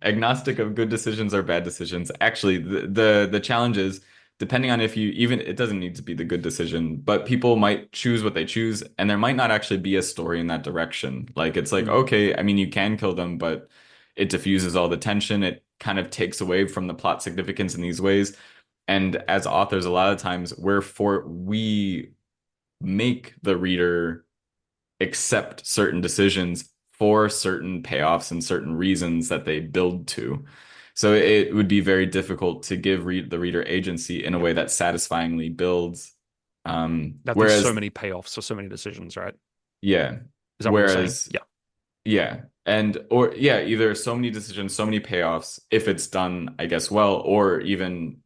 Agnostic of good decisions or bad decisions. Actually, the challenge is depending on if you even it doesn't need to be the good decision, but people might choose what they choose, and there might not actually be a story in that direction. Like it's like, Mm. okay, I mean you can kill them, but it diffuses all the tension. It kind of takes away from the plot significance in these ways. And as authors, a lot of times we make the reader accept certain decisions for certain payoffs and certain reasons that they build to. So it would be very difficult to give the reader agency in a Yeah. way that satisfyingly builds. That'd be so Whereas, many payoffs for so many decisions, right? yeah, Is that what you're saying? whereas, Yeah. yeah, or yeah, either so many decisions, so many payoffs, if it's done, I guess, well, or even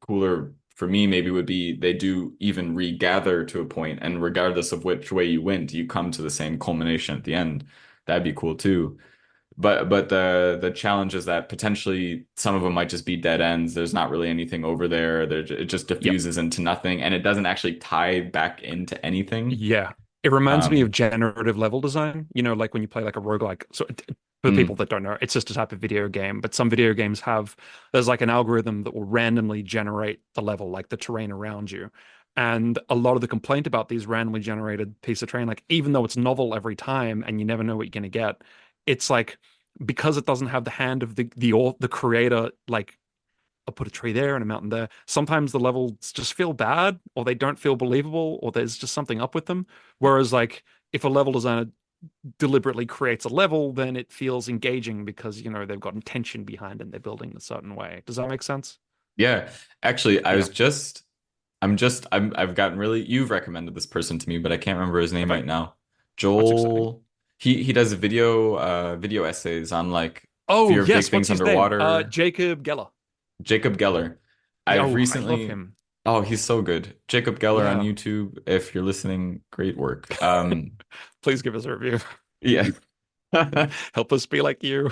cooler for me maybe would be they do even regather to a point, and regardless of which way you went, you come to the same culmination at the end. That'd be cool too. But the challenge is that potentially some of them might just be dead ends. There's not really anything over there. It just Yeah. diffuses into nothing, and it doesn't actually tie back into anything. Yeah. It reminds me of Um, generative level design. Like when you play like a roguelike. So for people mm, that don't know, it's just a type of video game, but some video games there's like an algorithm that will randomly generate the level, like the terrain around you. And a lot of the complaint about these randomly generated piece of terrain, like even though it's novel every time and you never know what you're going to get, it's like because it doesn't have the hand of the creator, like I'll put a tree there and a mountain there. Sometimes the levels just feel bad or they don't feel believable or there's just something up with them. Whereas like if a level designer deliberately creates a level, then it feels engaging because, they've got intention behind it and they're building a certain way. Does that make sense? yeah, actually, I Yeah. was just I've gotten really, you've recommended this person to me, but I can't remember his name Okay, right now. that's exciting. Joel, he does video essays on like Oh fear of big yes, what's things his name? underwater. Jacob Geller. Jacob Geller. Yeah, I've oh, I love recently, him. oh, he's so good. Jacob Geller on Yeah. YouTube. If you're listening, great work. Please give us a review. Yeah. Help us be like you.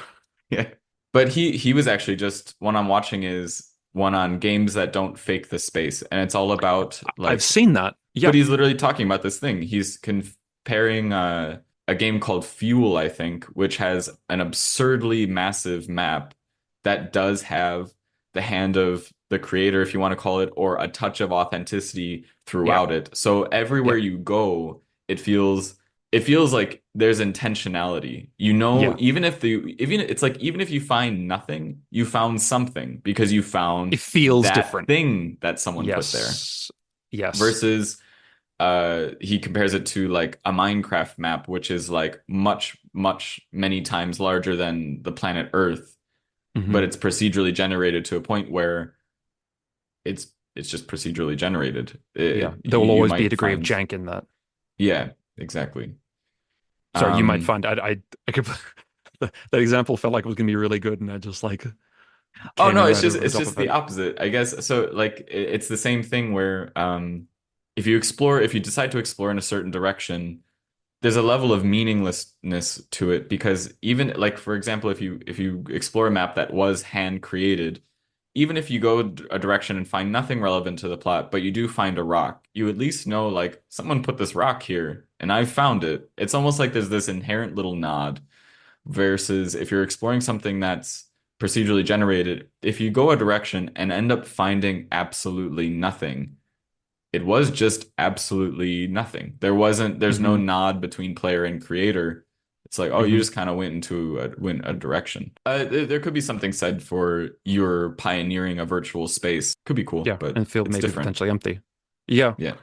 Yeah. But he was actually just one I'm watching is one on games that don't fake the space. And it's all about I've like, seen that. but Yeah. he's literally talking about this thing. He's comparing a game called Fuel, I think, which has an absurdly massive map that does have the hand of the creator, if you want to call it, or a touch of authenticity Yeah. throughout it. So everywhere Yeah. you go, it feels like there's intentionality. You know, Yeah. even if you find nothing, you found something because you found It feels that different. thing that someone put there. Yes. Yes. Versus he compares it to like a Minecraft map, which is like much many times larger than the planet Earth, but Hmm. it's procedurally generated to a point where it's just procedurally generated. Yeah. There will You always be a might degree of find, jank in that. yeah, exactly. Sorry, you might Um, find I could that example felt like it was gonna be really good, and I just like oh came no, in it's right just over the it's top just of the it. opposite, I guess. So like it's the same thing where if you decide to explore in a certain direction, there's a level of meaninglessness to it because even like for example if you explore a map that was hand created, even if you go a direction and find nothing relevant to the plot but you do find a rock, you at least know like someone put this rock here and I found it. It's almost like there's this inherent little nod versus if you're exploring something that's procedurally generated, if you go a direction and end up finding absolutely nothing, it was just absolutely nothing. There's no Hmm. nod between player and creator. It's like, oh, you Hmm. just kind of went a direction. There could be something said for you're pioneering a virtual space. Could be cool, Yeah, but and feel it's maybe different. potentially empty. Yeah. Yeah.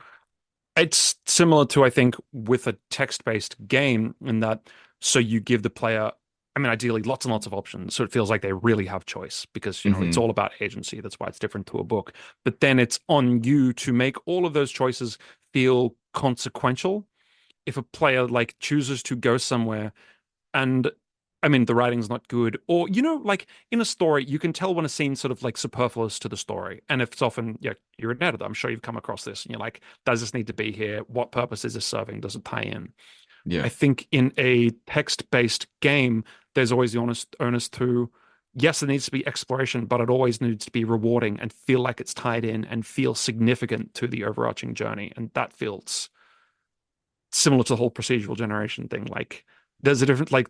It's similar to, I think, with a text-based game in that so you give the player, I mean, ideally lots and lots of options. So it feels like they really have choice because, it's Hmm. all about agency. That's why it's different to a book. But then it's on you to make all of those choices feel consequential. If a player like chooses to go somewhere and I mean the writing's not good, or like in a story, you can tell when a scene's sort of like superfluous to the story. And if it's often, yeah, you're an editor, I'm sure you've come across this, and you're like, does this need to be here? What purpose is this serving? Does it tie in? I Yeah. think in a text-based game, there's always the onus to, yes, it needs to be exploration, but it always needs to be rewarding and feel like it's tied in and feel significant to the overarching journey. And that feels similar to the whole procedural generation thing. Like there's a different like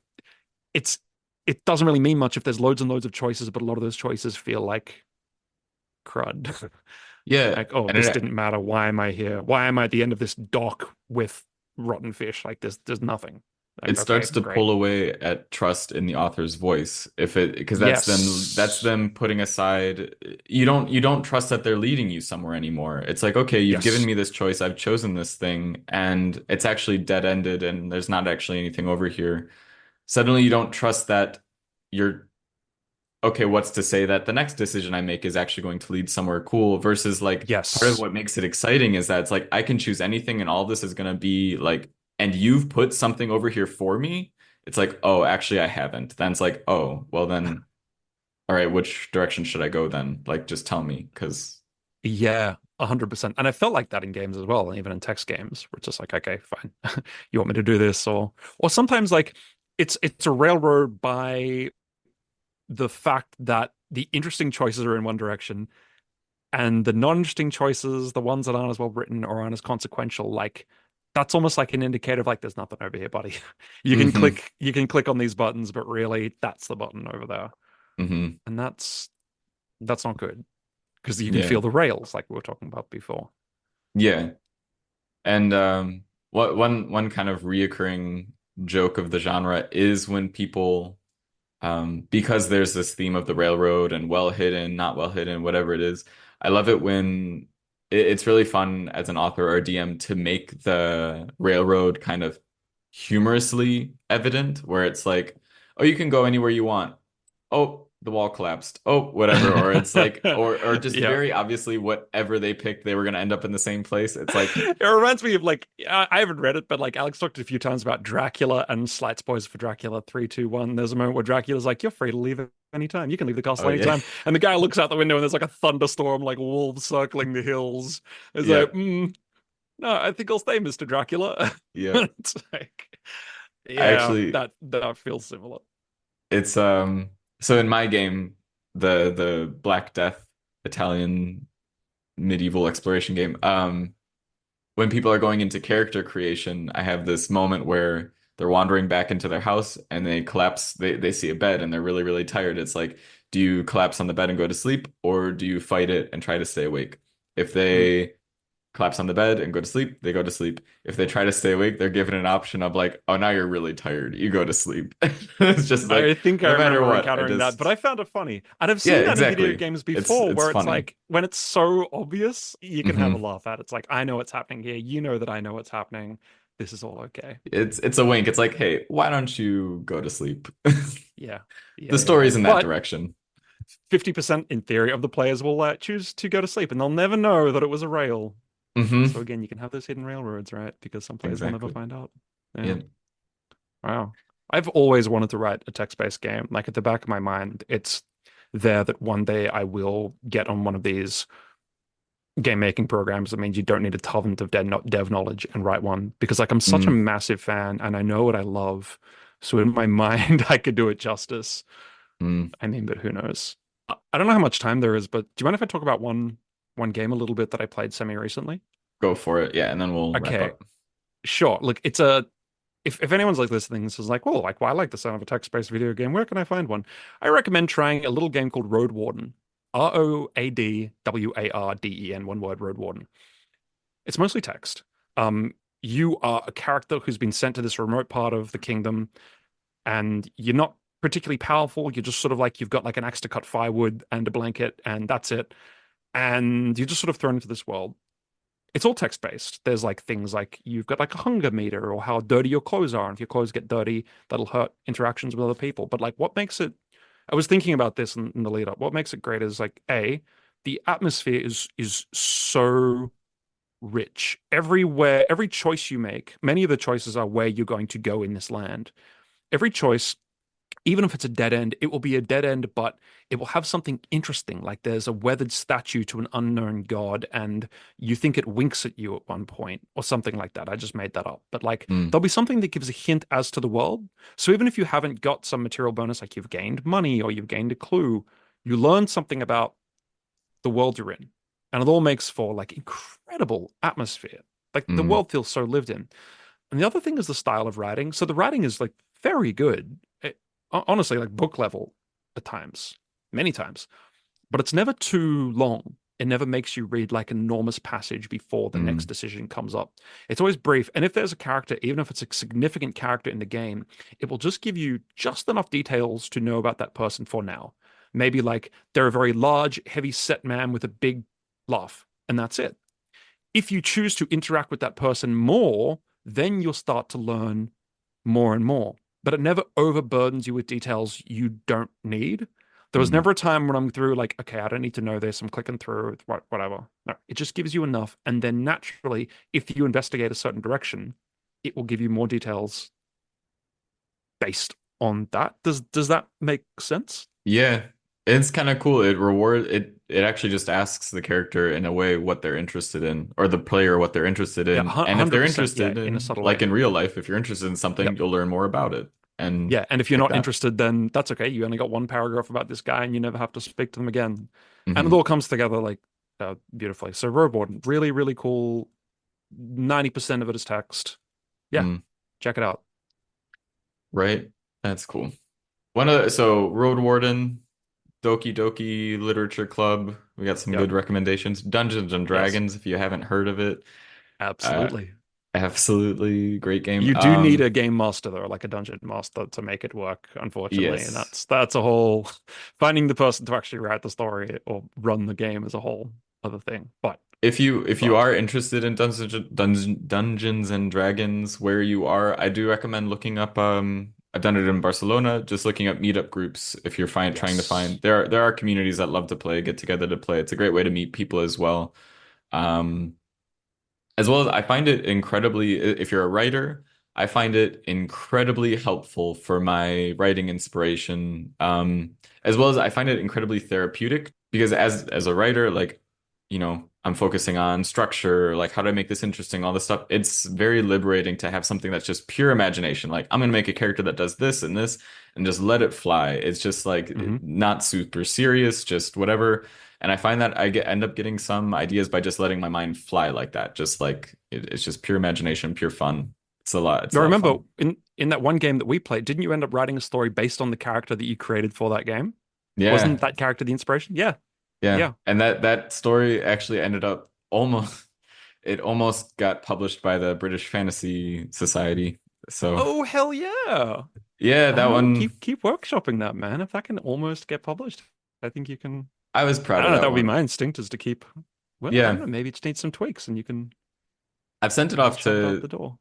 it's it doesn't really mean much if there's loads and loads of choices, but a lot of those choices feel like crud. Yeah. Like, oh, And this didn't matter. Why am I here? Why am I at the end of this dock with rotten fish? Like there's nothing. Like, it okay, starts to great. pull away at trust in the author's voice if it because that's Yes. them putting aside you don't trust that they're leading you somewhere anymore. It's like, okay, you've given Yes. me this choice, I've chosen this thing and it's actually dead-ended and there's not actually anything over here. Suddenly you don't trust that you're okay, what's to say that the next decision I make is actually going to lead somewhere cool versus like part of Yes. what makes it exciting is that it's like I can choose anything and all of this is going to be like, and you've put something over here for me. It's like, oh, actually, I haven't. Then it's like, oh, well, then, all right, which direction should I go then? Like, just tell me, because, Yeah, 100%. And I felt like that in games as well, and even in text games, where it's just like, okay, fine. You want me to do this? Or sometimes like it's a railroad by the fact that the interesting choices are in one direction and the non-interesting choices, the ones that aren't as well written or aren't as consequential, like that's almost like an indicator of like there's nothing over here, buddy. hmm You can click on these buttons, but really that's the button over there. hmm And that's not good because you can yeah, feel the rails like we were talking about before. yeah. And what one kind of reoccurring joke of the genre is when people because there's this theme of the railroad and well hidden, not well hidden, whatever it is. I love it when it's really fun as an author or DM to make the railroad kind of humorously evident, where it's like, oh, you can go anywhere you want. Oh, the wall collapsed. Oh, whatever. Or it's like, or just Yeah. very obviously whatever they picked, they were gonna end up in the same place. It's like, It reminds me of like I haven't read it, but like Alex talked a few times about Dracula and slight spoilers for Dracula 3, 2, 1. There's a moment where Dracula's like, "You're free to leave at any time. You can leave the castle oh yeah, anytime." And the guy looks out the window and there's like a thunderstorm, like wolves circling the hills. It's yeah, like, no, I think I'll stay, Mr. Dracula. yeah. It's like, I yeah, actually, that feels similar. it's so in my game, the Black Death Italian medieval exploration game, when people are going into character creation, I have this moment where they're wandering back into their house and they collapse, they see a bed and they're really, really tired. It's like, do you collapse on the bed and go to sleep, or do you fight it and try to stay awake? If Mm. they collapse on the bed and go to sleep, they go to sleep. If they try to stay awake, they're given an option of like, oh, now you're really tired. You go to sleep. It's just like, I think I no matter remember what, I encountering that, but I just, found it funny. And I've yeah, seen that in video exactly. games It's before, it's where it's funny. like when it's so obvious, you can have a Hmm. laugh at it. It's like, I know what's happening here. You know that I know what's happening. This is all okay. It's a wink. It's like, hey, why don't you go to sleep? Yeah. The Yeah, yeah, yeah. story's in that But direction. 50% in theory of the players will choose to go to sleep and they'll never know that it was a rail. So Hmm. again, you can have those hidden railroads, right? Because some players will never Exactly. find out. Yeah. Yeah. Wow. I've always wanted to write a text-based game. Like at the back of my mind, it's there that one day I will get on one of these game making programs. That means you don't need a ton of dev knowledge and write one because like I'm such a Mm. massive fan and I know what I love. So in my mind, I could do it justice. Mm. I mean, but who knows? I don't know how much time there is, but do you mind if I talk about one game a little bit that I played semi recently? Go for it. Yeah, and then we'll wrap Okay, up. sure. Look, it's a if anyone's like listening, this is like, well, like, well, I like the sound of a text-based video game. Where can I find one? I recommend trying a little game called Road Warden. Roadwarden, one word, Road Warden. It's mostly text. You are a character who's been sent to this remote part of the kingdom, and you're not particularly powerful. You're just sort of like you've got like an axe to cut firewood and a blanket, and that's it. And you're just sort of thrown into this world. It's all text based. There's like things like you've got like a hunger meter or how dirty your clothes are. And if your clothes get dirty, that'll hurt interactions with other people. But like what makes it, I was thinking about this in the lead up. What makes it great is like, the atmosphere is so rich. Everywhere, every choice you make, many of the choices are where you're going to go in this land. Every choice, even if it's a dead end, it will be a dead end, but it will have something interesting. Like there's a weathered statue to an unknown god, and you think it winks at you at one point, or something like that. I just made that up. But like Mm. there'll be something that gives a hint as to the world. So even if you haven't got some material bonus, like you've gained money or you've gained a clue, you learn something about the world you're in. And it all makes for like incredible atmosphere. Like the Mm. world feels so lived in. And the other thing is the style of writing. So the writing is like very good. Honestly, like book level at times, many times, but it's never too long. It never makes you read like an enormous passage before the next Mm. decision comes up. It's always brief. And if there's a character, even if it's a significant character in the game, it will just give you just enough details to know about that person for now. Maybe like they're a very large, heavy set man with a big laugh, and that's it. If you choose to interact with that person more, then you'll start to learn more and more. But it never overburdens you with details you don't need. There was Mm. never a time when I'm through, like, okay, I don't need to know this. I'm clicking through, whatever. No, it just gives you enough. And then naturally, if you investigate a certain direction, it will give you more details based on that. Does that make sense? Yeah, it's kind of cool. It actually just asks the character in a way what they're interested in, or the player what they're interested Yeah, in. And if they're 100%. Yeah, interested in a in, subtle like way. in real life, if you're interested in something, Yep. you'll learn more about it. And Yeah, and if you're like not that. interested, then that's okay. You only got one paragraph about this guy, and you never have to speak to them again. And it Hmm. all comes together like beautifully. So Roadboard, really, really cool. 90% of it is text. Yeah, Mm. check it out. Right? That's cool. So Road Warden, Doki Doki Literature Club. We got some Yep. good recommendations. Dungeons and Yes, Dragons, if you haven't heard of it. Uh, absolutely. Absolutely great game. You do need a game master though, like a dungeon master, to make it work, unfortunately. And Yes. that's a whole finding the person to actually write the story or run the game is a whole other thing. If you But are interested in Dungeons and Dragons, where you are, I do recommend looking up I've done it in Barcelona, just looking up meetup groups. If you're trying to find, there are communities that love to play, get together to play. It's a great way to meet people as well. Um, as well as I find it incredibly, if you're a writer, I find it incredibly helpful for my writing inspiration. As well as I find it incredibly therapeutic because as a writer, like, I'm focusing on structure, like how do I make this interesting, all this stuff. It's very liberating to have something that's just pure imagination. Like I'm gonna make a character that does this and just let it fly. It's just like not super serious, just whatever. And I find that end up getting some ideas by just letting my mind fly like that. Just like it's just pure imagination, pure fun. It's a lot. It's a I lot of remember fun. in that one game that we played, didn't you end up writing a story based on the character that you created for that game? Yeah. Wasn't that character the inspiration? Yeah. Yeah. Yeah. And that story actually ended up almost got published by the British Fantasy Society. So Oh, hell yeah. yeah, that one Keep workshopping that, man. If that can almost get published, I think you can. I was I proud don't of know, that that would be one. my instinct is to keep. Well, I Yeah. don't know, maybe it just needs some tweaks and you can I've sent it off shove it out the to door.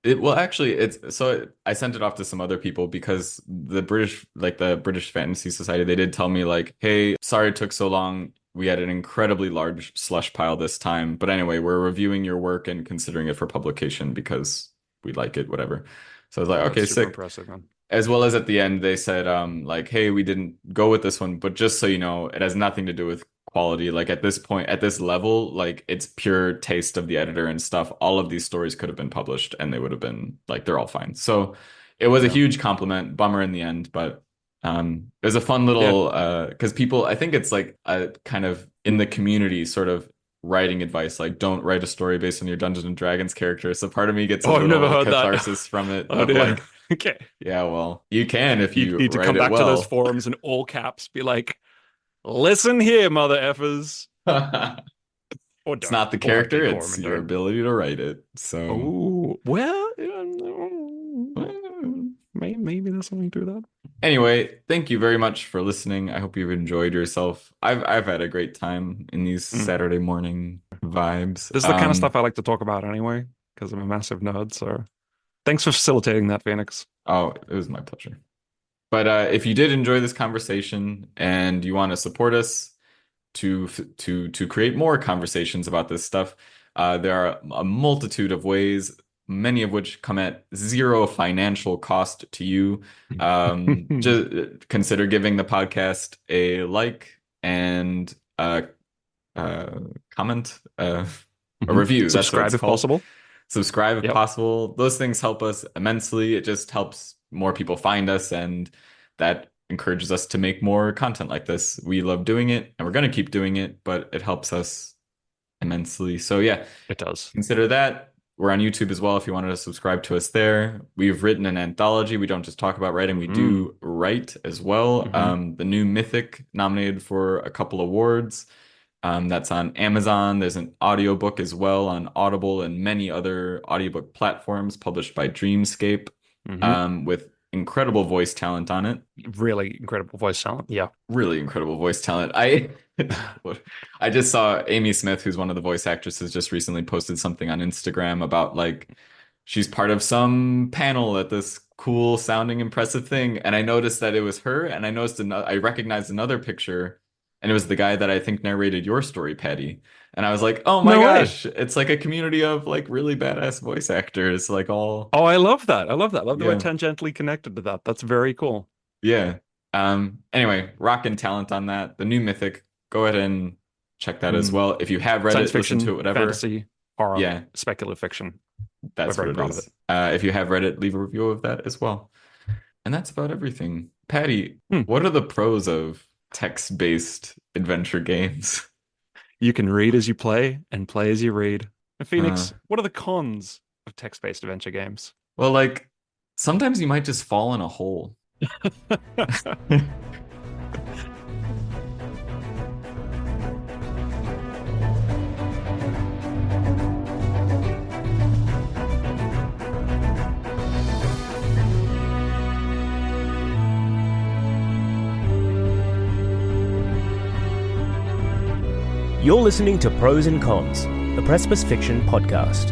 I sent it off to some other people because the British Fantasy Society, they did tell me like, hey, sorry it took so long. We had an incredibly large slush pile this time. But anyway, we're reviewing your work and considering it for publication because we like it, whatever. So I was like, Oh, okay, that's super sick. impressive, man. As well as at the end, they said, like, hey, we didn't go with this one, but just so you know, it has nothing to do with quality. Like at this point, at this level, like it's pure taste of the editor and stuff. All of these stories could have been published and they would have been like, they're all fine. So it was a huge compliment, bummer in the end, but it was a fun little, because people, I think it's like a kind of in the community sort of writing advice, like don't write a story based on your Dungeons and Dragons character. So part of me gets a I've never little heard that. catharsis from it. Oh, Of dear. like, Okay. yeah, well, you can if You you need to write come it back to those well. forums in all caps, be like, listen here, mother effers. Or It's don't. not the Or have character, decorum it's and your don't. ability to write it. So Oh, well, maybe there's something to that. anyway, thank you very much for listening. I hope you've enjoyed yourself. I've had a great time in these Saturday morning vibes. This is the kind of stuff I like to talk about anyway, because I'm a massive nerd. So thanks for facilitating that, Phoenix. Oh, it was my pleasure. But if you did enjoy this conversation and you want to support us to create more conversations about this stuff, there are a multitude of ways, many of which come at zero financial cost to you. Just consider giving the podcast a like and comment, a review. That's what Subscribe it's if called. possible. Subscribe if Yep. possible. Those things help us immensely. It just helps more people find us, and that encourages us to make more content like this. We love doing it, and we're going to keep doing it, but it helps us immensely. So yeah, It does. consider that. We're on YouTube as well if you wanted to subscribe to us there. We've written an anthology. We don't just talk about writing, we do write as well. The new Mythic nominated for a couple awards. That's on Amazon. There's an audiobook as well on Audible and many other audiobook platforms published by Dreamscape, with incredible voice talent on it. Really incredible voice talent. Yeah. Really incredible voice talent. I just saw Amy Smith, who's one of the voice actresses, just recently posted something on Instagram about like she's part of some panel at this cool sounding impressive thing, and I noticed that it was her, and I recognized another picture, and it was the guy that I think narrated your story, Paddy. And I was like, oh my gosh, it's like a community of like really badass voice actors, like all. Oh, I love that. I love that. I love that we're Yeah. tangentially connected to that. That's very cool. Yeah. Anyway, rockin' talent on that. The new Mythic. Go ahead and check that as well. If you have read Science it, listen fiction, to it, whatever. fantasy, horror, Yeah. speculative fiction. That's We're what very it proud is. If you have read it, leave a review of that as well. And that's about everything. Paddy, what are the pros of text-based adventure games? You can read as you play and play as you read. And Phoenix, what are the cons of text-based adventure games? Well, like, sometimes you might just fall in a hole. You're listening to Pros and Cons, the Precipice Fiction podcast.